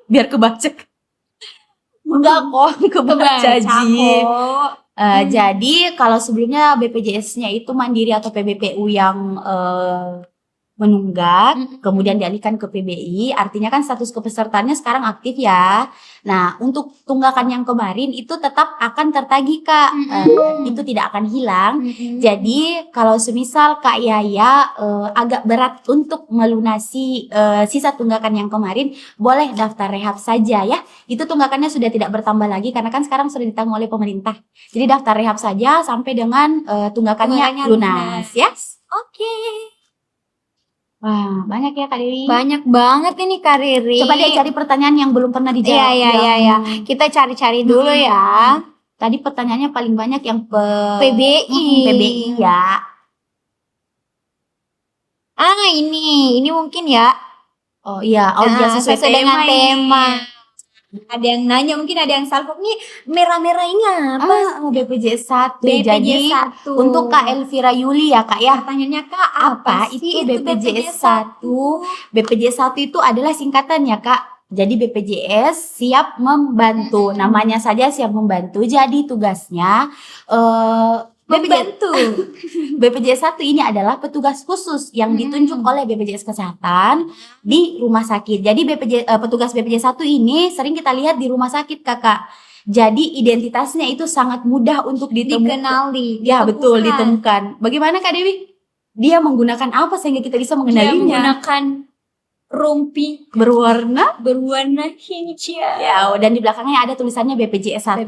biar kebaca. Enggak kok, kebaca Ji. kok. Jadi kalau sebelumnya BPJS-nya itu mandiri atau PBPU yang menunggak, kemudian dialihkan ke PBI, artinya kan status kepesertaannya sekarang aktif ya. Nah, untuk tunggakan yang kemarin itu tetap akan tertagih Kak, itu tidak akan hilang. Jadi kalau semisal Kak Yaya agak berat untuk melunasi sisa tunggakan yang kemarin, boleh daftar rehab saja ya. Itu tunggakannya sudah tidak bertambah lagi karena kan sekarang sudah ditanggung oleh pemerintah. Jadi daftar rehab saja sampai dengan tunggakannya lunas ya. Oke. Wah, banyak ya Kak Dewi. Banyak banget ini Kak Riri. Coba deh cari pertanyaan yang belum pernah dijawab. Iya. Kita cari-cari dulu ya. Tadi pertanyaannya paling banyak yang PBI. PBI ya. Ini mungkin ya. Oh iya, sesuai dengan tema. Ada yang nanya, mungkin ada yang salpok nih merah-merah ini apa? BPJS 1. BPJS Jadi 1. untuk Kak Elvira Yuli ya Kak ya. Pertanyaannya Kak, apa itu BPJS 1? BPJS 1 itu adalah singkatannya Kak. Jadi BPJS siap membantu. Namanya saja siap membantu. Jadi tugasnya membantu. BPJS 1 ini adalah petugas khusus yang ditunjuk oleh BPJS Kesehatan di rumah sakit. Jadi petugas BPJS 1 ini sering kita lihat di rumah sakit Kakak. Jadi identitasnya itu sangat mudah untuk dikenali. Ya betul, ditemukan. Bagaimana Kak Dewi? Dia menggunakan apa sehingga kita bisa mengenalinya? Dia menggunakan rompi berwarna hijau. Ya, dan di belakangnya ada tulisannya BPJS 1.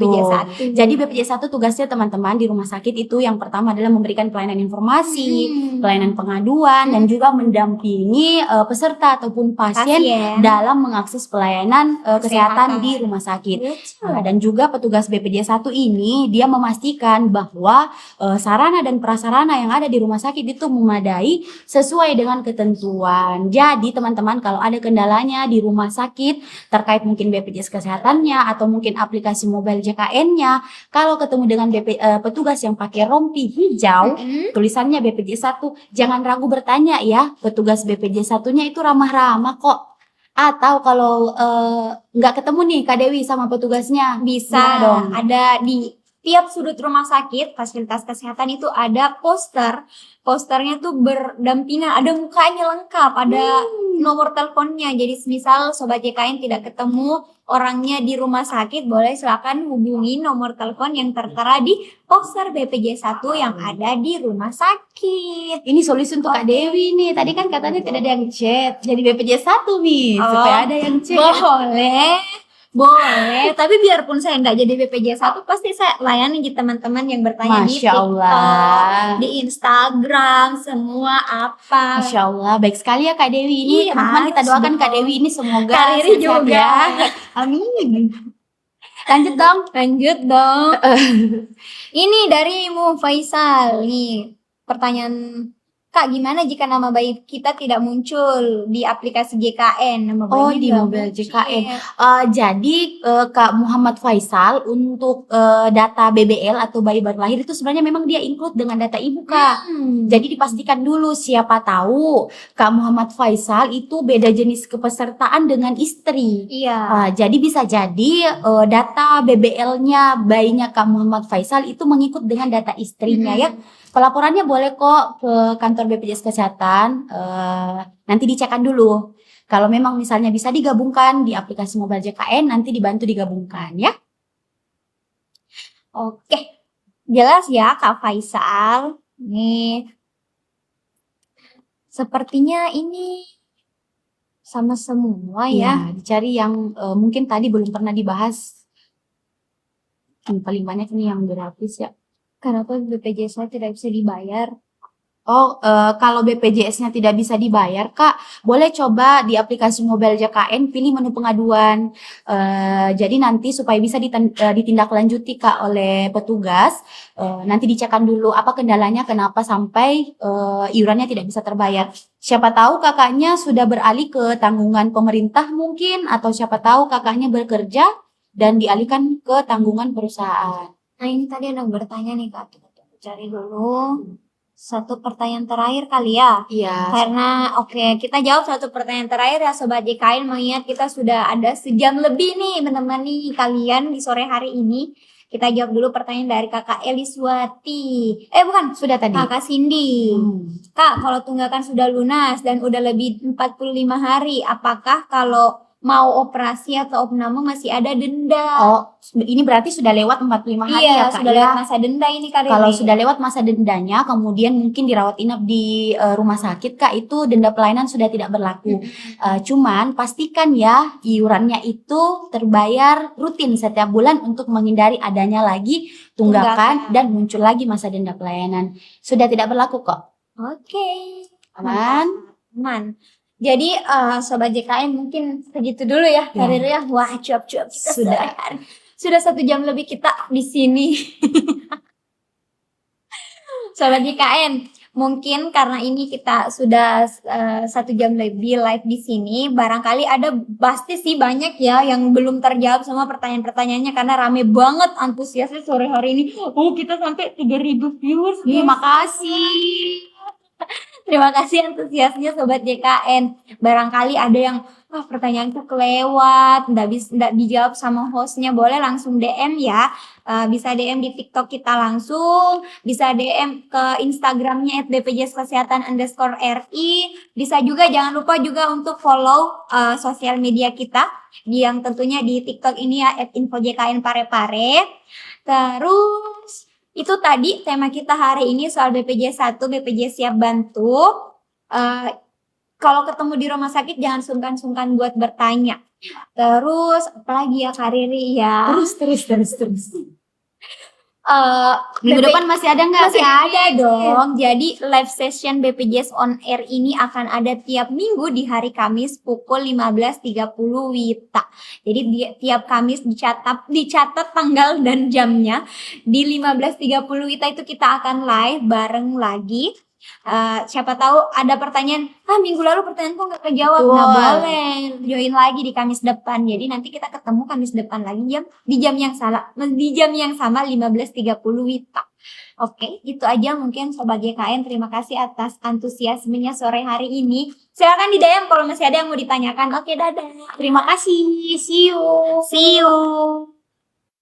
Jadi BPJS 1 tugasnya teman-teman di rumah sakit itu yang pertama adalah memberikan pelayanan informasi, pelayanan pengaduan, dan juga mendampingi peserta ataupun pasien dalam mengakses pelayanan kesehatan di rumah sakit. Dan juga petugas BPJS 1 ini dia memastikan bahwa sarana dan prasarana yang ada di rumah sakit itu memadai sesuai dengan ketentuan. Jadi teman-teman kalau ada kendalanya di rumah sakit terkait mungkin BPJS kesehatannya atau mungkin aplikasi mobile JKN-nya, kalau ketemu dengan petugas yang pakai rompi hijau, tulisannya BPJS 1, jangan ragu bertanya ya, petugas BPJS 1-nya itu ramah-ramah kok. Atau kalau nggak ketemu nih Kak Dewi sama petugasnya, bisa dong. Ada di tiap sudut rumah sakit, fasilitas kesehatan itu ada posternya tuh berdampingan, ada mukanya lengkap, ada nomor teleponnya. Jadi misal Sobat JKN tidak ketemu orangnya di rumah sakit, boleh silakan hubungi nomor telepon yang tertera di poster BPJS 1 yang ada di rumah sakit. Ini solusi untuk Kak Dewi nih. Tadi kan katanya tidak ada yang chat, jadi BPJS 1 nih, supaya ada yang chat. Boleh, tapi biarpun saya nggak jadi BPJS 1, pasti saya layani di teman-teman yang bertanya di TikTok, di Instagram, semua apa. Masya Allah, baik sekali ya Kak Dewi ini. Teman-teman kita doakan Kak Dewi ini semoga Kak Riri juga. Ya. Amin. Lanjut dong. Ini dari Mu Faisal nih, pertanyaan Kak, gimana jika nama bayi kita tidak muncul di aplikasi JKN? Nama bayinya di mobile JKN. Jadi Kak Muhammad Faisal untuk data BBL atau bayi baru lahir itu sebenarnya memang dia include dengan data ibu Kak. Jadi dipastikan dulu, siapa tahu Kak Muhammad Faisal itu beda jenis kepesertaan dengan istri. Iya. Jadi bisa jadi data BBL-nya bayinya Kak Muhammad Faisal itu mengikut dengan data istrinya ya. Pelaporannya boleh kok ke kantor BPJS Kesehatan, nanti dicekkan dulu. Kalau memang misalnya bisa digabungkan di aplikasi mobile JKN, nanti dibantu digabungkan ya. Oke, jelas ya Kak Faisal. Nih, sepertinya ini sama semua ya. Dicari yang mungkin tadi belum pernah dibahas. Yang paling banyak ini yang gratis ya. Kenapa BPJS saya tidak bisa dibayar? Oh, kalau BPJS-nya tidak bisa dibayar, Kak, boleh coba di aplikasi mobile JKN pilih menu pengaduan. Jadi nanti supaya bisa ditindaklanjuti, Kak, oleh petugas, nanti dicekkan dulu apa kendalanya, kenapa sampai iurannya tidak bisa terbayar. Siapa tahu kakaknya sudah beralih ke tanggungan pemerintah mungkin, atau siapa tahu kakaknya bekerja dan dialihkan ke tanggungan perusahaan. Nah, ini tadi ada yang bertanya nih Kak, kita cari dulu satu pertanyaan terakhir kali ya. Iya. Karena oke, kita jawab satu pertanyaan terakhir ya Sobat JKN, mengingat kita sudah ada sejam lebih nih menemani kalian di sore hari ini. Kita jawab dulu pertanyaan dari Kakak Eliswati. Bukan, Sudah tadi. Kakak Cindy. Kak, kalau tunggakan sudah lunas dan udah lebih 45 hari, apakah kalau mau operasi atau opname masih ada denda? Oh, ini berarti sudah lewat 45 hari Iya, ya, Kak, sudah ya? lewat masa denda ini Kak Riri. Kalau sudah lewat masa dendanya, kemudian mungkin dirawat inap di rumah sakit, Kak, itu denda pelayanan sudah tidak berlaku. Cuman pastikan ya iurannya itu terbayar rutin setiap bulan untuk menghindari adanya lagi tunggakan dan muncul lagi masa denda pelayanan. Sudah tidak berlaku kok. Oke. Aman? Aman. Jadi Sobat JKN mungkin segitu dulu ya Kak Riri ya. Wah, cuap-cuap kita Sudah. sore hari. Sudah 1 jam lebih kita di sini. Sobat JKN, mungkin karena ini kita sudah 1 jam lebih live di sini, barangkali ada pasti sih banyak ya yang belum terjawab semua pertanyaan-pertanyaannya karena rame banget antusiasnya sore hari ini. Oh, kita sampai 3.000 viewers. Terima kasih. Terima kasih antusiasnya Sobat JKN. Barangkali ada yang pertanyaanku kelewat, nggak dijawab sama hostnya, boleh langsung DM ya. Bisa DM di TikTok kita langsung, bisa DM ke Instagramnya @bpjskesehatan_ri. Bisa juga, jangan lupa juga untuk follow sosial media kita, yang tentunya di TikTok ini ya @infojknparepare. Terus itu tadi tema kita hari ini soal BPJS 1, BPJS Siap Bantu. Kalau ketemu di rumah sakit jangan sungkan-sungkan buat bertanya. Terus apalagi ya Kak Riri ya? Terus. BP Minggu depan masih ada nggak? Masih ada dong. Jadi live session BPJS on air ini akan ada tiap minggu di hari Kamis pukul 15.30 WITA. Jadi tiap Kamis dicatat tanggal dan jamnya. Di 15.30 WITA itu kita akan live bareng lagi. Siapa tahu ada pertanyaan, minggu lalu pertanyaanku nggak kejawab. Nah, boleh join lagi di Kamis depan. Jadi nanti kita ketemu Kamis depan lagi di jam yang sama 15.30 WITA. Oke, itu aja mungkin Sobat JKN. Terima kasih atas antusiasmenya sore hari ini. Silakan di DM kalau masih ada yang mau ditanyakan. Oke, dadah. Terima kasih. See you.